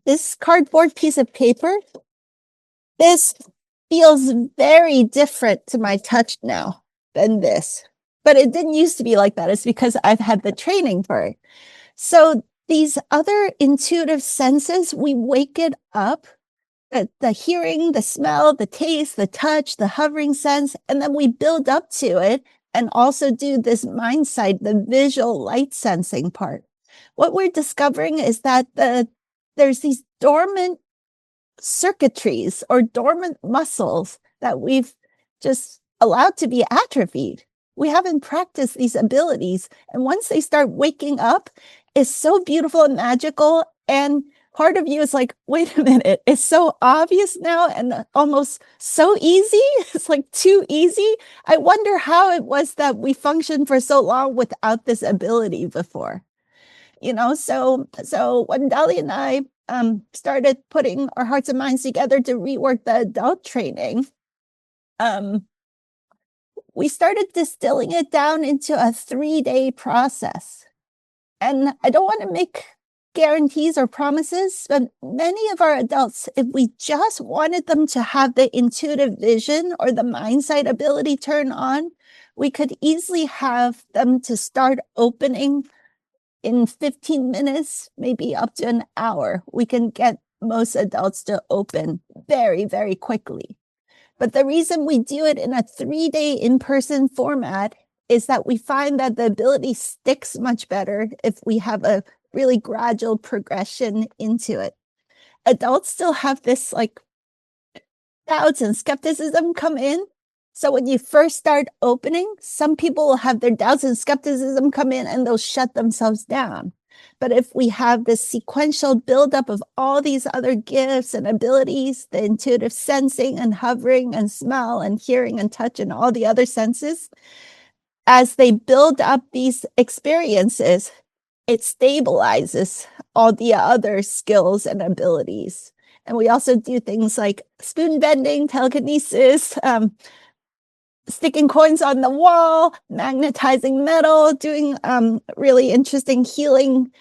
this cardboard piece of paper, this feels very different to my touch now than this. But it didn't used to be like that. It's because I've had the training for it. So these other intuitive senses, we wake it up. The hearing, the smell, the taste, the touch, the hovering sense, and then we build up to it and also do this mind sight, the visual light sensing part. What we're discovering is that there's these dormant circuitries or dormant muscles that we've just allowed to be atrophied. We haven't practiced these abilities. And once they start waking up, it's so beautiful and magical. And part of you is like, wait a minute, it's so obvious now and almost so easy. It's like too easy. I wonder how it was that we functioned for so long without this ability before. So when Dolly and I started putting our hearts and minds together to rework the adult training, we started distilling it down into a 3-day process. And I don't want to make guarantees or promises, but many of our adults, if we just wanted them to have the intuitive vision or the mindsight ability turn on, we could easily have them to start opening in 15 minutes, maybe up to an hour. We can get most adults to open very, very quickly. But the reason we do it in a 3-day in-person format is that we find that the ability sticks much better if we have a really gradual progression into it. Adults still have this like doubts and skepticism come in. So when you first start opening, some people will have their doubts and skepticism come in and they'll shut themselves down. But if we have this sequential buildup of all these other gifts and abilities, the intuitive sensing and hovering and smell and hearing and touch and all the other senses, as they build up these experiences, it stabilizes all the other skills and abilities. And we also do things like spoon bending, telekinesis, sticking coins on the wall, magnetizing metal, doing really interesting healing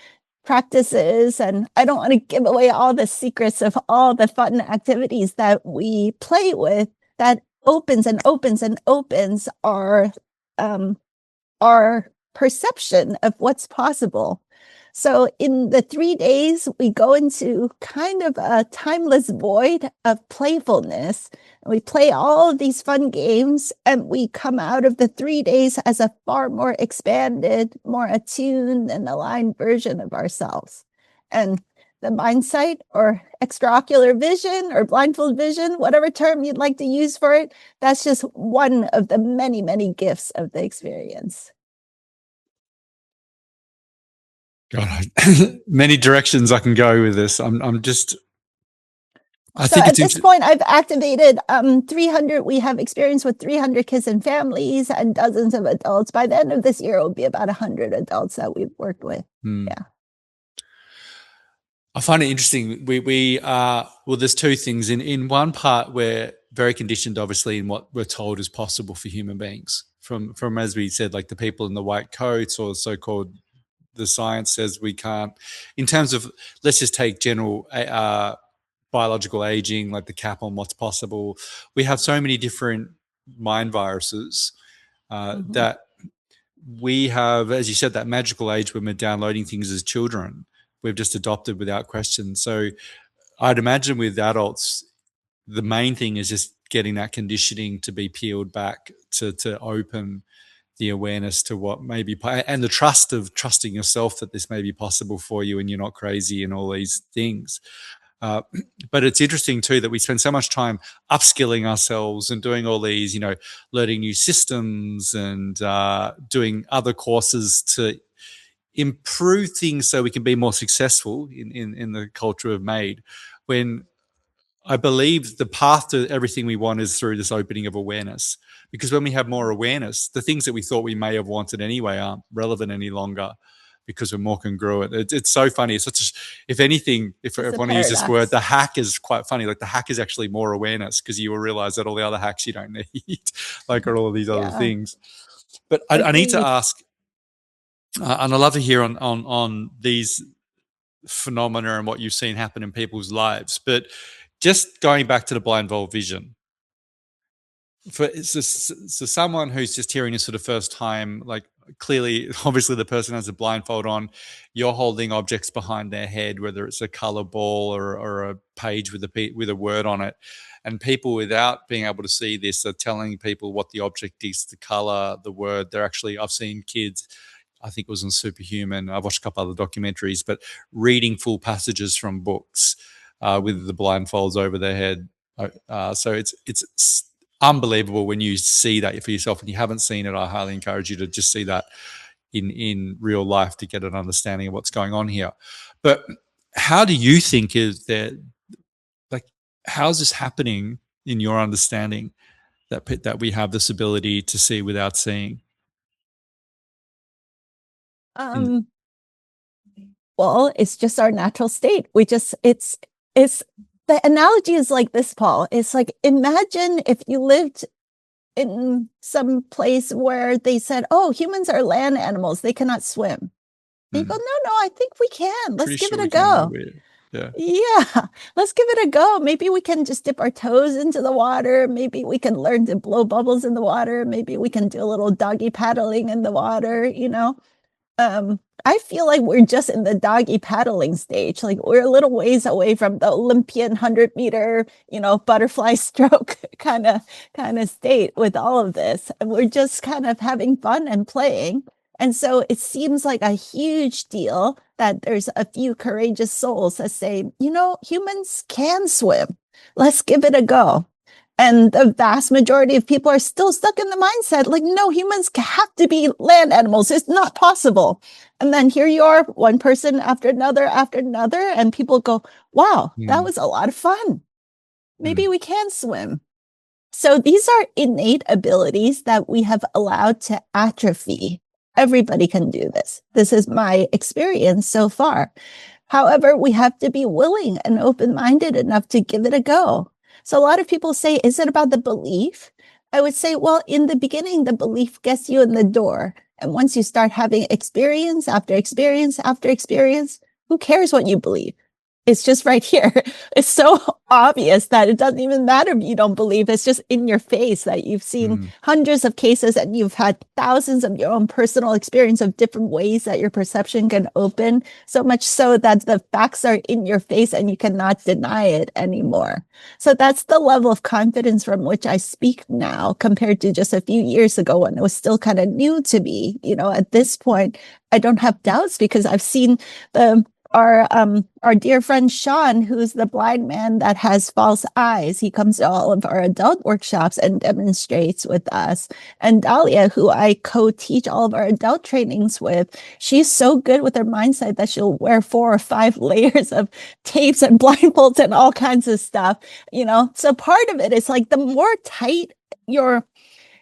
practices. And I don't want to give away all the secrets of all the fun activities that we play with that opens and opens and opens our perception of what's possible. So in the 3 days, we go into kind of a timeless void of playfulness. We play all of these fun games, and we come out of the 3 days as a far more expanded, more attuned and aligned version of ourselves. And the mindsight or extraocular vision or blindfold vision, whatever term you'd like to use for it, that's just one of the many, many gifts of the experience. God, many directions I can go with this. I'm just. I So think at it's this point, I've activated 300. We have experience with 300 kids and families and dozens of adults. By the end of this year, it will be about 100 adults that we've worked with. Yeah. I find it interesting. Well, there's two things. In one part, we're very conditioned, obviously, in what we're told is possible for human beings. From as we said, like the people in the white coats or so-called the science says we can't. In terms of, let's just take general biological aging, like the cap on what's possible. We have so many different mind viruses that we have, as you said, that magical age when we're downloading things as children, we've just adopted without question. So I'd imagine with adults, the main thing is just getting that conditioning to be peeled back to open the awareness to what may be, and the trust of trusting yourself that this may be possible for you and you're not crazy and all these things. But it's interesting too that we spend so much time upskilling ourselves and doing all these, learning new systems and doing other courses to improve things so we can be more successful in the culture of MAID, when I believe the path to everything we want is through this opening of awareness. Because when we have more awareness, the things that we thought we may have wanted anyway aren't relevant any longer because we're more congruent. It's so funny. It's such if anything, if I want to use this word, the hack is quite funny. Like the hack is actually more awareness because you will realize that all the other hacks you don't need, like are all of these other things. But I need to ask, and I'd love to hear on these phenomena and what you've seen happen in people's lives. But just going back to the blindfold vision, so someone who's just hearing this for the first time, like clearly, obviously the person has a blindfold on, you're holding objects behind their head, whether it's a color ball or a page with a word on it. And people without being able to see this are telling people what the object is, the color, the word. I've seen kids, I think it was on Superhuman, I've watched a couple other documentaries, but reading full passages from books with the blindfolds over their head. So it's unbelievable when you see that for yourself. When you haven't seen it, I highly encourage you to just see that in real life to get an understanding of what's going on here. But how do you think is that, like, how's this happening in your understanding that we have this ability to see without seeing? Um, well, it's just our natural state. It's the analogy is like this, Paul. It's like, imagine if you lived in some place where they said, "Oh, humans are land animals; they cannot swim." And you go, "No, I think we can. Let's Pretty give sure it a we can, though. go." Yeah. Yeah, let's give it a go. Maybe we can just dip our toes into the water. Maybe we can learn to blow bubbles in the water. Maybe we can do a little doggy paddling in the water, I feel like we're just in the doggy paddling stage. Like, we're a little ways away from the Olympian 100-meter, butterfly stroke kind of state with all of this. And we're just kind of having fun and playing. And so it seems like a huge deal that there's a few courageous souls that say, humans can swim. Let's give it a go. And the vast majority of people are still stuck in the mindset like, no, humans have to be land animals. It's not possible. And then here you are, one person after another, and people go, wow, that was a lot of fun. Maybe we can swim. So these are innate abilities that we have allowed to atrophy. Everybody can do this. This is my experience so far. However, we have to be willing and open-minded enough to give it a go. So a lot of people say, is it about the belief? I would say, well, in the beginning, the belief gets you in the door. And once you start having experience after experience after experience, who cares what you believe? It's just right here. It's so obvious that it doesn't even matter if you don't believe. It's just in your face that you've seen hundreds of cases and you've had thousands of your own personal experience of different ways that your perception can open, so much so that the facts are in your face and you cannot deny it anymore. So that's the level of confidence from which I speak now compared to just a few years ago when it was still kind of new to me. At this point, I don't have doubts because I've seen our dear friend Sean, who's the blind man that has false eyes. He comes to all of our adult workshops and demonstrates with us. And Dahlia, who I co-teach all of our adult trainings with, she's so good with her mindset that she'll wear 4 or 5 layers of tapes and blindfolds and all kinds of stuff. So part of it is like, the more tight you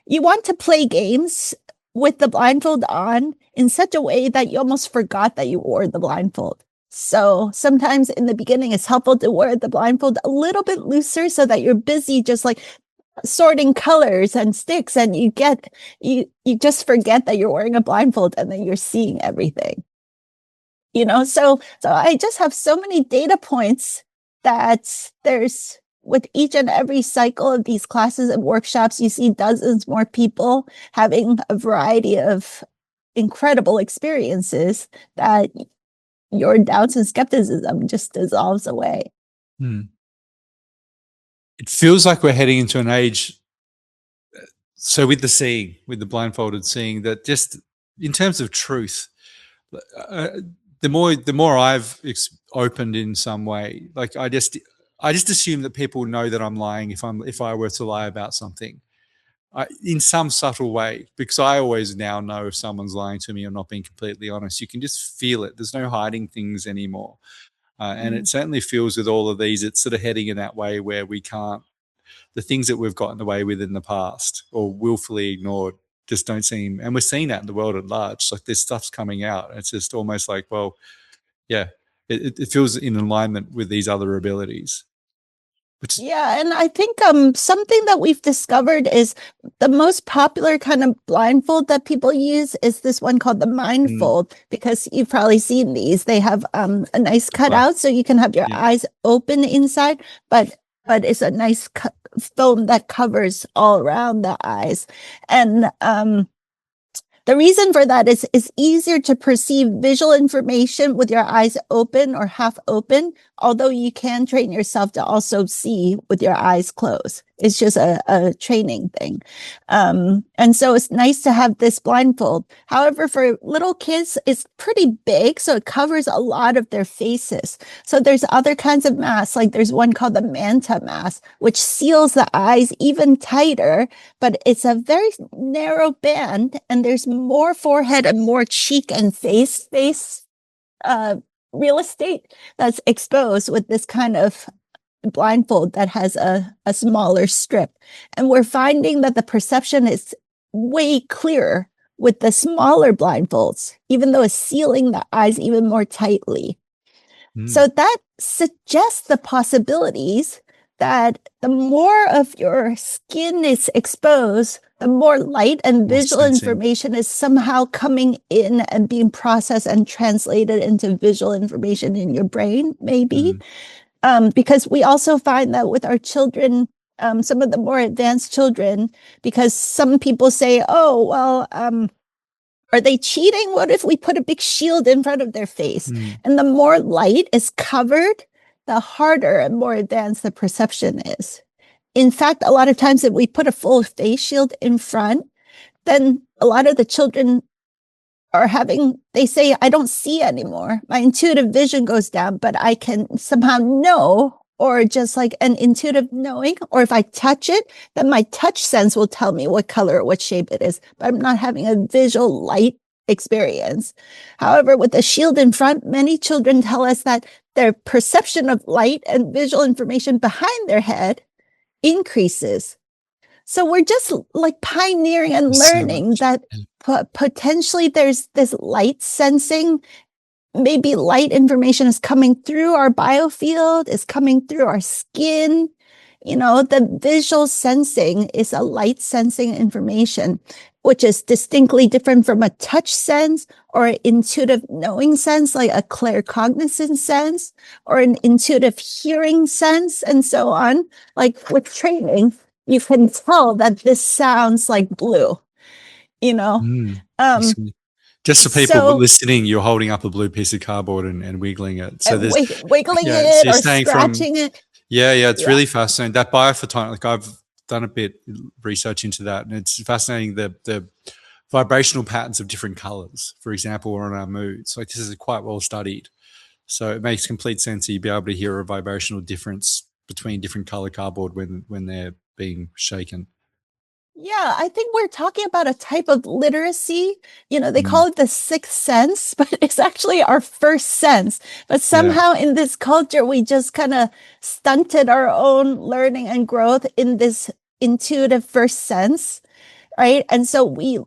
want to play games with the blindfold on in such a way that you almost forgot that you wore the blindfold. So sometimes in the beginning, it's helpful to wear the blindfold a little bit looser so that you're busy just like sorting colors and sticks, and you just forget that you're wearing a blindfold and then you're seeing everything. So I just have so many data points that there's, with each and every cycle of these classes and workshops, you see dozens more people having a variety of incredible experiences that your doubts and skepticism just dissolves away. It feels like we're heading into an age, so with the blindfolded seeing, that just in terms of truth, the more I've opened in some way, like I just assume that people know that I'm lying if I were to lie about something. In some subtle way, because I always now know if someone's lying to me or not being completely honest. You can just feel it. There's no hiding things anymore. And it certainly feels with all of these, it's sort of heading in that way where we can't, the things that we've gotten away with in the past or willfully ignored just don't seem, and we're seeing that in the world at large. Like, this stuff's coming out. It's just almost like, well, yeah, it feels in alignment with these other abilities. Yeah, and I think something that we've discovered is the most popular kind of blindfold that people use is this one called the mindfold, because you've probably seen these. They have a nice cutout so you can have your eyes open inside, but it's a nice film that covers all around the eyes. And the reason for that is it's easier to perceive visual information with your eyes open or half open, although you can train yourself to also see with your eyes closed. It's just a training thing. And so it's nice to have this blindfold. However, for little kids, it's pretty big, so it covers a lot of their faces. So there's other kinds of masks, like there's one called the manta mask, which seals the eyes even tighter, but it's a very narrow band, and there's more forehead and more cheek and face real estate that's exposed with this kind of blindfold that has a smaller strip. And we're finding that the perception is way clearer with the smaller blindfolds, even though it's sealing the eyes even more tightly. So that suggests the possibilities that the more of your skin is exposed, the more light and visual information is somehow coming in and being processed and translated into visual information in your brain, maybe. Because we also find that with our children, some of the more advanced children, because some people say, oh, well, are they cheating? What if we put a big shield in front of their face? And the more light is covered, the harder and more advanced the perception is. In fact, a lot of times if we put a full face shield in front, then a lot of the children are having, they say, I don't see anymore. My intuitive vision goes down, but I can somehow know, or just like an intuitive knowing, or if I touch it, then my touch sense will tell me what color or what shape it is, but I'm not having a visual light experience. However, with the shield in front, many children tell us that their perception of light and visual information behind their head increases. So we're just like pioneering and learning that potentially there's this light sensing. Maybe light information is coming through our biofield, is coming through our skin. You know, the visual sensing is a light sensing information, which is distinctly different from a touch sense or an intuitive knowing sense, like a claircognizant sense or an intuitive hearing sense, and so on. Like with training, you can tell that this sounds like blue, you know. Just for people listening, you're holding up a blue piece of cardboard and wiggling it. So there's wiggling it or scratching it. Yeah, it's really fascinating. That biophotonic, like I've done a bit research into that, and it's fascinating the vibrational patterns of different colors, for example, or on our moods. Like this is quite well studied. So it makes complete sense that you'd be able to hear a vibrational difference between different color cardboard when they're being shaken. Yeah, I think we're talking about a type of literacy. You know, they call it the sixth sense, but it's actually our first sense. But somehow in this culture, we just kind of stunted our own learning and growth in this intuitive first sense, right? And so we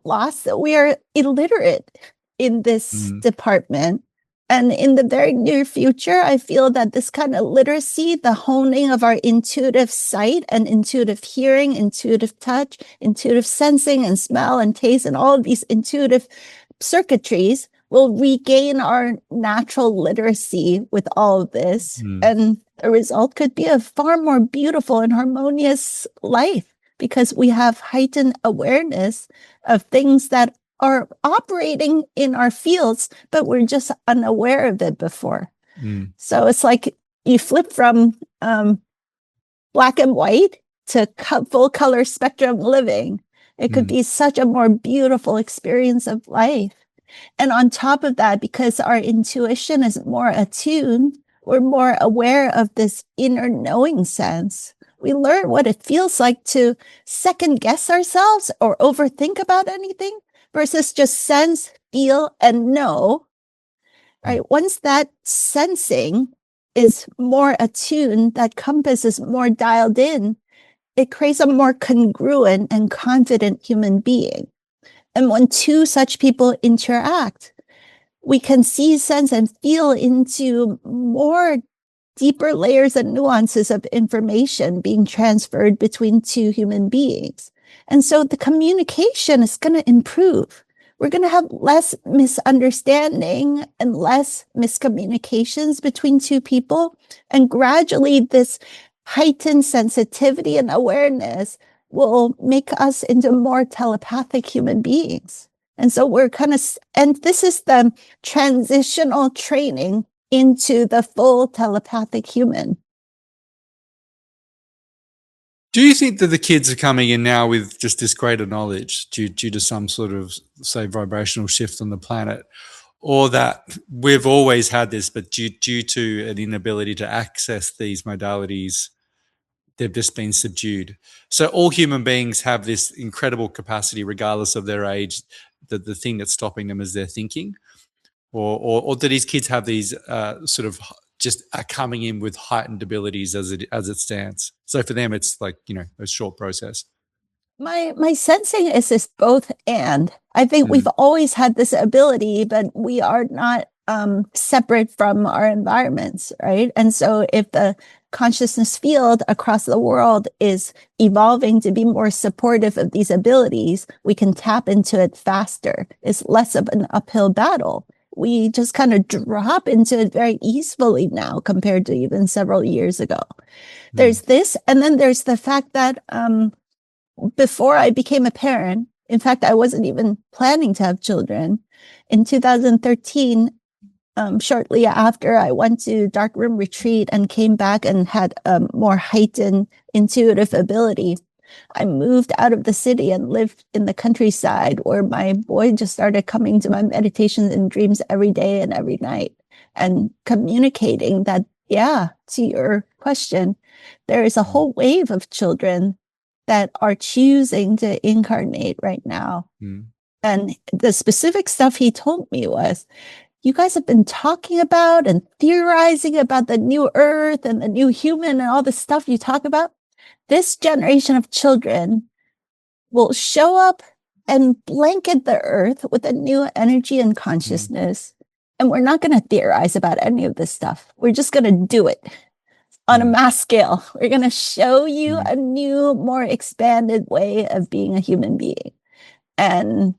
are illiterate in this department. And in the very near future, I feel that this kind of literacy, the honing of our intuitive sight and intuitive hearing, intuitive touch, intuitive sensing and smell and taste, and all of these intuitive circuitries will regain our natural literacy with all of this. And the result could be a far more beautiful and harmonious life because we have heightened awareness of things that are operating in our fields, but we're just unaware of it before. So it's like you flip from black and white to full color spectrum living. It could be such a more beautiful experience of life. And on top of that, because our intuition is more attuned, we're more aware of this inner knowing sense. We learn what it feels like to second guess ourselves or overthink about anything versus just sense, feel, and know, right? Once that sensing is more attuned, that compass is more dialed in, it creates a more congruent and confident human being. And when two such people interact, we can see, sense, and feel into more deeper layers and nuances of information being transferred between two human beings. And so the communication is going to improve. We're going to have less misunderstanding and less miscommunications between two people. And gradually this heightened sensitivity and awareness will make us into more telepathic human beings. And so we're and this is the transitional training into the full telepathic human. Do you think that the kids are coming in now with just this greater knowledge due to some sort of, say, vibrational shift on the planet, or that we've always had this, but due to an inability to access these modalities, they've just been subdued? So all human beings have this incredible capacity, regardless of their age. The thing that's stopping them is their thinking. or do these kids have these sort of just are coming in with heightened abilities as it stands? So for them, it's like, a short process. My sensing is this both and. I think we've always had this ability, but we are not separate from our environments, right? And so if the consciousness field across the world is evolving to be more supportive of these abilities, we can tap into it faster. It's less of an uphill battle. We just kind of drop into it very easily now compared to even several years ago. There's this, and then there's the fact that before I became a parent, in fact, I wasn't even planning to have children. In 2013, shortly after, I went to dark room retreat and came back and had a more heightened intuitive ability. I moved out of the city and lived in the countryside where my boy just started coming to my meditations and dreams every day and every night and communicating that, yeah, to your question, there is a whole wave of children that are choosing to incarnate right now. And the specific stuff he told me was, you guys have been talking about and theorizing about the new earth and the new human and all the stuff you talk about. This generation of children will show up and blanket the earth with a new energy and consciousness. And we're not going to theorize about any of this stuff. We're just going to do it on a mass scale. We're going to show you a new, more expanded way of being a human being. And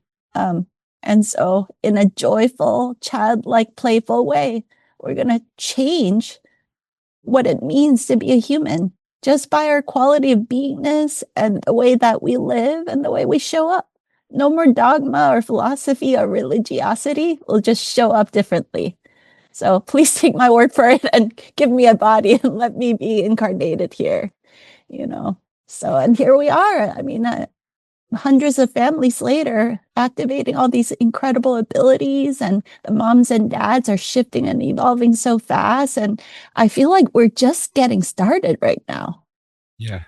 so in a joyful, childlike, playful way, we're going to change what it means to be a human just by our quality of beingness and the way that we live and the way we show up. No more dogma or philosophy or religiosity. We'll just show up differently. So please take my word for it and give me a body and let me be incarnated here, So, and here we are. I mean, hundreds of families later, activating all these incredible abilities, and the moms and dads are shifting and evolving so fast. And I feel like we're just getting started right now. Yeah,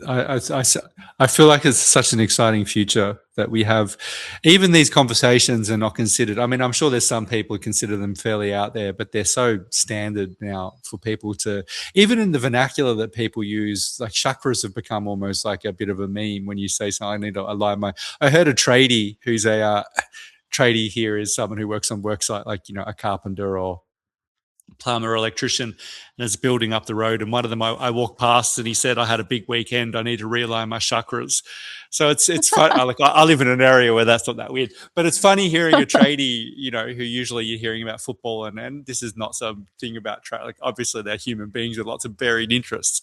I feel like it's such an exciting future that we have. Even these conversations are not considered. I mean, I'm sure there's some people who consider them fairly out there, but they're so standard now for people to, even in the vernacular that people use, like chakras have become almost like a bit of a meme when you say something. I need to align my. I heard a tradie who's a tradie here is someone who works on work site, like a carpenter or plumber or electrician, and is building up the road. And one of them I walked past and he said, I had a big weekend. I need to realign my chakras. So it's fun. I live in an area where that's not that weird, but it's funny hearing a tradie, who usually you're hearing about football and this is not something about like obviously they're human beings with lots of varied interests.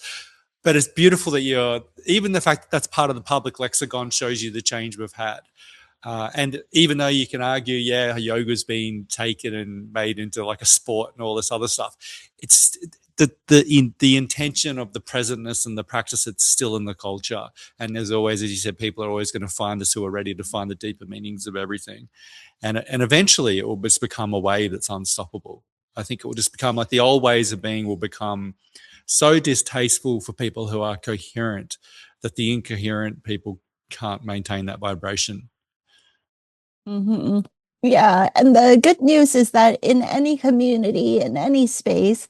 But it's beautiful that even the fact that that's part of the public lexicon shows you the change we've had. And even though you can argue, yoga's been taken and made into like a sport and all this other stuff, it's the intention of the presentness and the practice that's still in the culture. And there's always, as you said, people are always going to find us who are ready to find the deeper meanings of everything. And eventually it will just become a way that's unstoppable. I think it will just become like the old ways of being will become so distasteful for people who are coherent that the incoherent people can't maintain that vibration. Mm-hmm. Yeah. And the good news is that in any community, in any space,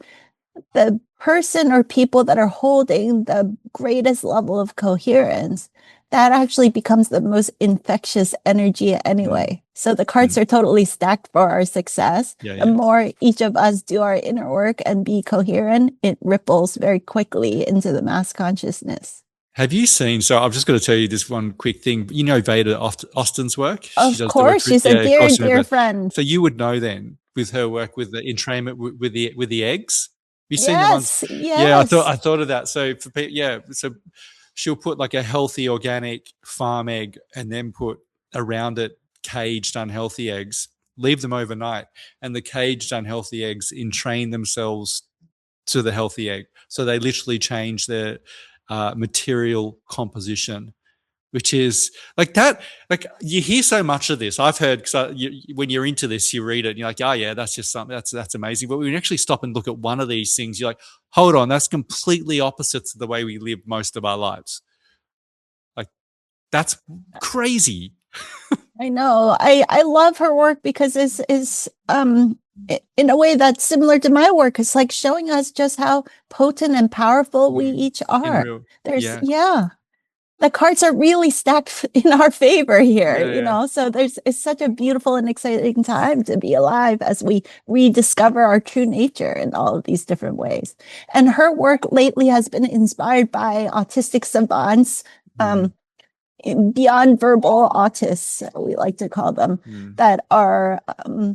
the person or people that are holding the greatest level of coherence, that actually becomes the most infectious energy anyway. So the cards are totally stacked for our success. The more each of us do our inner work and be coherent, it ripples very quickly into the mass consciousness. Have you seen, so I'm just going to tell you this one quick thing. You know Veda Austin's work? Of course, she's a dear, dear friend. So you would know then with her work with the entrainment with the eggs. Have you seen the ones? Yes. Yeah, I thought of that. So for people, so she'll put like a healthy organic farm egg and then put around it caged unhealthy eggs, leave them overnight, and the caged unhealthy eggs entrain themselves to the healthy egg. So they literally change their material composition, which is like that. Like you hear so much of this. I've heard when you're into this, you read it and you're like, oh yeah, that's just something that's amazing. But when you actually stop and look at one of these things, you're like, hold on, that's completely opposite to the way we live most of our lives. Like that's crazy. I know. I love her work because is in a way that's similar to my work. It's like showing us just how potent and powerful we each In are. real, There's yeah, the cards are really stacked in our favor here, yeah. So it's such a beautiful and exciting time to be alive as we rediscover our true nature in all of these different ways. And her work lately has been inspired by autistic savants, beyond verbal autists, we like to call them, that are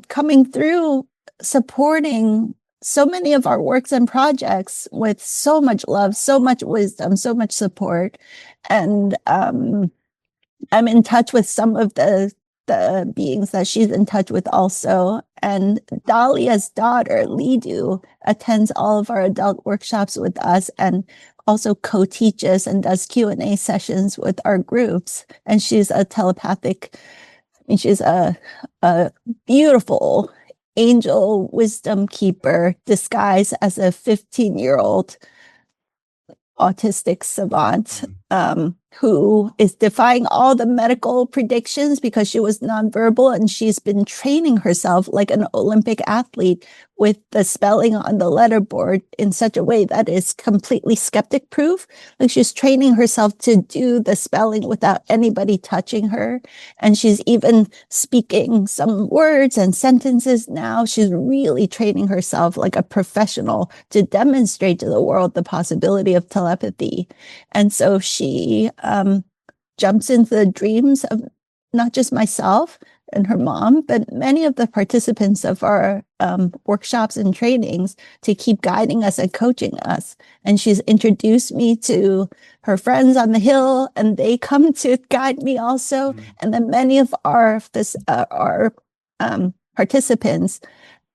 coming through supporting so many of our works and projects with so much love, so much wisdom, so much support. And I'm in touch with some of the beings that she's in touch with also. And Dahlia's daughter, Lidu, attends all of our adult workshops with us and also co-teaches and does Q&A sessions with our groups. And she's a telepathic, she's a beautiful angel wisdom keeper disguised as a 15-year-old autistic savant who is defying all the medical predictions because she was nonverbal, and she's been training herself like an Olympic athlete with the spelling on the letterboard in such a way that is completely skeptic proof. Like she's training herself to do the spelling without anybody touching her. And she's even speaking some words and sentences now. She's really training herself like a professional to demonstrate to the world the possibility of telepathy. And so she jumps into the dreams of not just myself and her mom, but many of the participants of our workshops and trainings to keep guiding us and coaching us. And she's introduced me to her friends on the Hill, and they come to guide me also. And then many of our participants,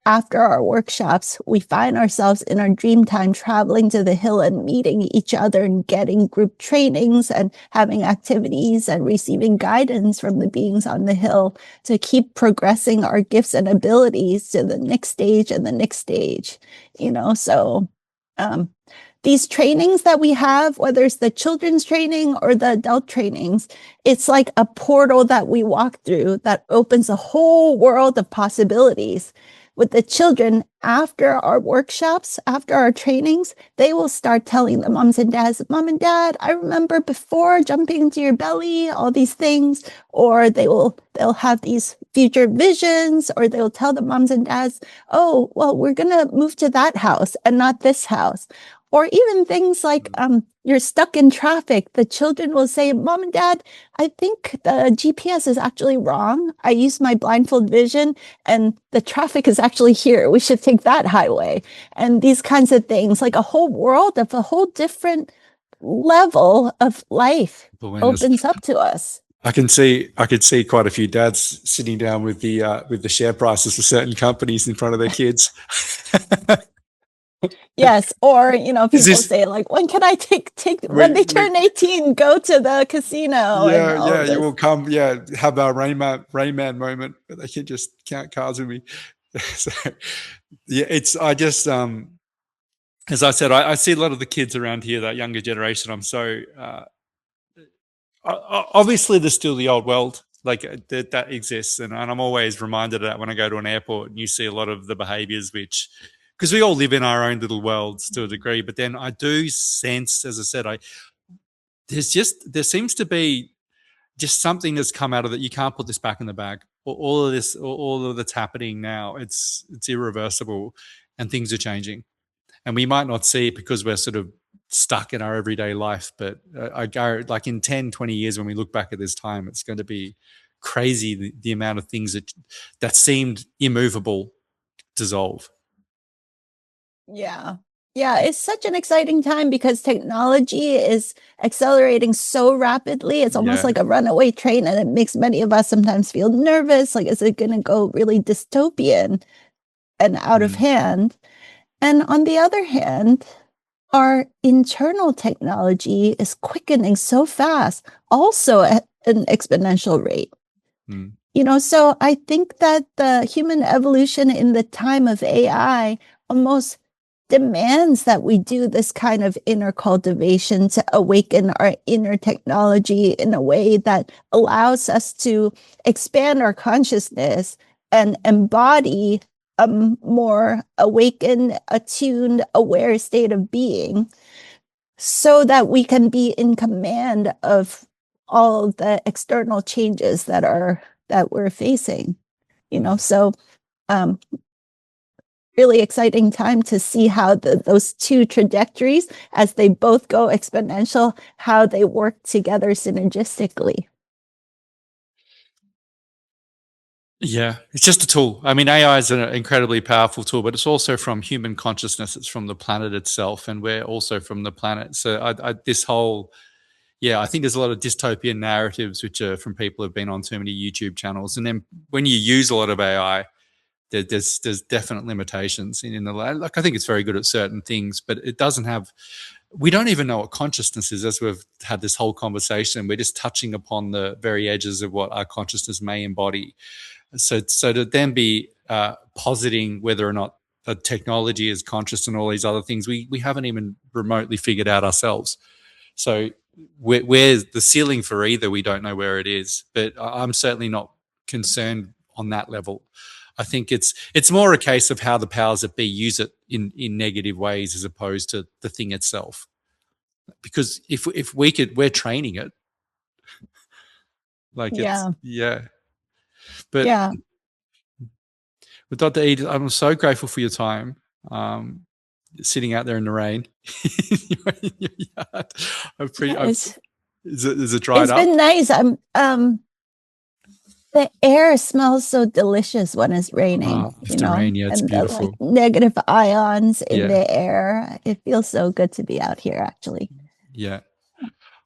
after our workshops, we find ourselves in our dream time traveling to the Hill and meeting each other and getting group trainings and having activities and receiving guidance from the beings on the Hill to keep progressing our gifts and abilities to the next stage and the next stage, So these trainings that we have, whether it's the children's training or the adult trainings, it's like a portal that we walk through that opens a whole world of possibilities. With the children, after our workshops, after our trainings, they will start telling the moms and dads, Mom and Dad, I remember before jumping into your belly, all these things. Or they'll have these future visions, or they'll tell the moms and dads, oh, well, we're going to move to that house and not this house. Or even things like you're stuck in traffic. The children will say, Mom and Dad, I think the GPS is actually wrong. I used my blindfold vision and the traffic is actually here. We should take that highway. And these kinds of things, like a whole world of a whole different level of life opens up to us. I could see quite a few dads sitting down with the share prices for certain companies in front of their kids. Yes, or people say like, when can I when they turn 18, go to the casino? Yeah, you will come. Yeah, have our Rain Man moment, but they can just count cards with me. So, yeah, I just as I said, I see a lot of the kids around here, that younger generation. I'm so obviously there's still the old world like that exists, and I'm always reminded of that when I go to an airport and you see a lot of the behaviors which. Because we all live in our own little worlds to a degree, but then I do sense, as I said, there seems to be just something that's come out of it. You can't put this back in the bag. All of that's happening now, it's irreversible, and things are changing. And we might not see it because we're sort of stuck in our everyday life. But I go like in 10, 20 years, when we look back at this time, it's going to be crazy the amount of things that seemed immovable dissolve. Yeah. Yeah, it's such an exciting time because technology is accelerating so rapidly. It's almost like a runaway train, and it makes many of us sometimes feel nervous. Like, is it going to go really dystopian and out of hand? And on the other hand, our internal technology is quickening so fast, also at an exponential rate. So I think that the human evolution in the time of AI almost demands that we do this kind of inner cultivation to awaken our inner technology in a way that allows us to expand our consciousness and embody a more awakened, attuned, aware state of being, so that we can be in command of all of the external changes that we're facing. So really exciting time to see how those two trajectories, as they both go exponential, how they work together synergistically. Yeah, it's just a tool. I mean, AI is an incredibly powerful tool, but it's also from human consciousness. It's from the planet itself, and we're also from the planet. So this whole, I think there's a lot of dystopian narratives which are from people who've been on too many YouTube channels. And then when you use a lot of AI, there's definite limitations in the like. I think it's very good at certain things, but it doesn't have. We don't even know what consciousness is, as we've had this whole conversation. We're just touching upon the very edges of what our consciousness may embody. So to then be positing whether or not the technology is conscious and all these other things, we haven't even remotely figured out ourselves. So where's the ceiling for either? We don't know where it is, but I'm certainly not concerned on that level. I think it's more a case of how the powers that be use it in negative ways as opposed to the thing itself. Because if we're training it, like Yeah. But Yeah. with Dr. Edith, I'm so grateful for your time. Sitting out there in the rain in your yard. Is it dried It's up? been nice. The air smells so delicious when it's raining, With the rain, it's and beautiful. the negative ions in the air. It feels so good to be out here, actually. Yeah.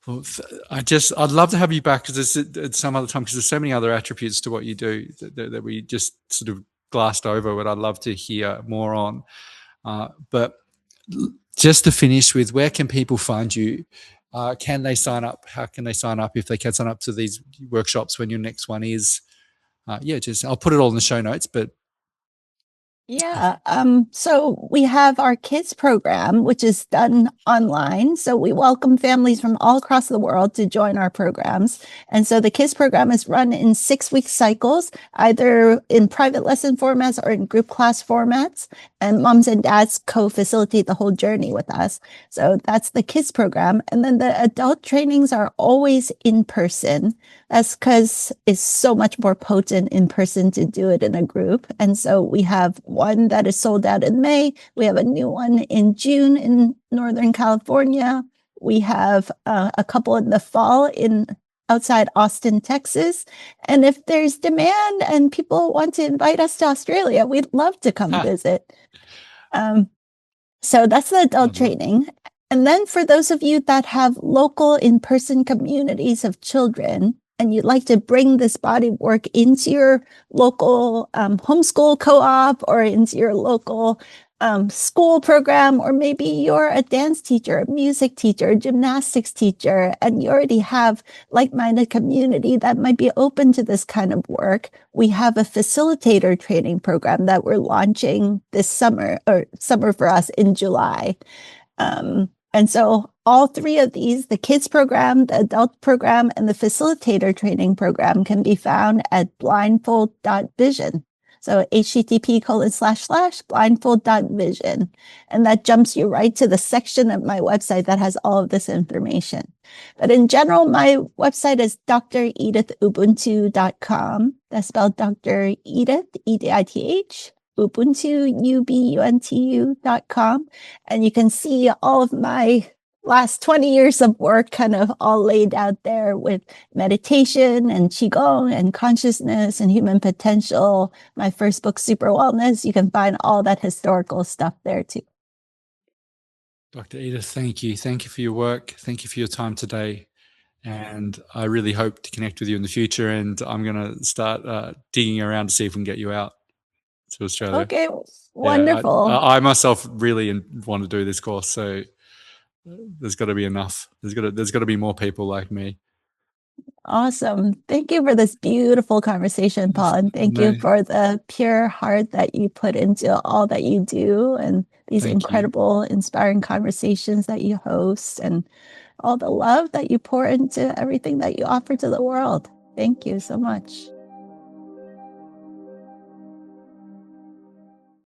Well, I'd love to have you back because at some other time, because there's so many other attributes to what you do that we just sort of glassed over. But I'd love to hear more on. But just to finish with, where can people find you? Can they sign up? How can they sign up if they can sign up to these workshops when your next one is? Just I'll put it all in the show notes. But yeah, so we have our kids program, which is done online. So we welcome families from all across the world to join our programs. And so the kids program is run in 6-week cycles, either in private lesson formats or in group class formats. And moms and dads co-facilitate the whole journey with us. So that's the kids program. And then the adult trainings are always in person. That's because it's so much more potent in person to do it in a group. And so we have one that is sold out in May. We have a new one in June in Northern California. We have a couple in the fall outside Austin, Texas. And if there's demand and people want to invite us to Australia, we'd love to come visit. So that's the adult training. And then for those of you that have local in-person communities of children, and you'd like to bring this body work into your local homeschool co-op or into your local school program, or maybe you're a dance teacher, a music teacher, a gymnastics teacher, and you already have like-minded community that might be open to this kind of work, we have a facilitator training program that we're launching this summer, or summer for us in July. And so all three of these, the kids program, the adult program, and the facilitator training program, can be found at blindfold.vision. So http://blindfold.vision. And that jumps you right to the section of my website that has all of this information. But in general, my website is dredithubuntu.com. That's spelled Dr. Edith, EDITH. Ubuntu, ubuntu.com. And you can see all of my last 20 years of work kind of all laid out there with meditation and Qigong and consciousness and human potential. My first book, Super Wellness, you can find all that historical stuff there too. Dr. Edith, thank you. Thank you for your work. Thank you for your time today. And I really hope to connect with you in the future. And I'm going to start digging around to see if we can get you out to Australia. Okay, wonderful. Yeah, I myself really want to do this course, so there's got to be enough. There's got to be more people like me. Awesome. Thank you for this beautiful conversation, Paul. And thank you No, for the pure heart that you put into all that you do and these thank you. incredible, inspiring conversations that you host and all the love that you pour into everything that you offer to the world. Thank you so much.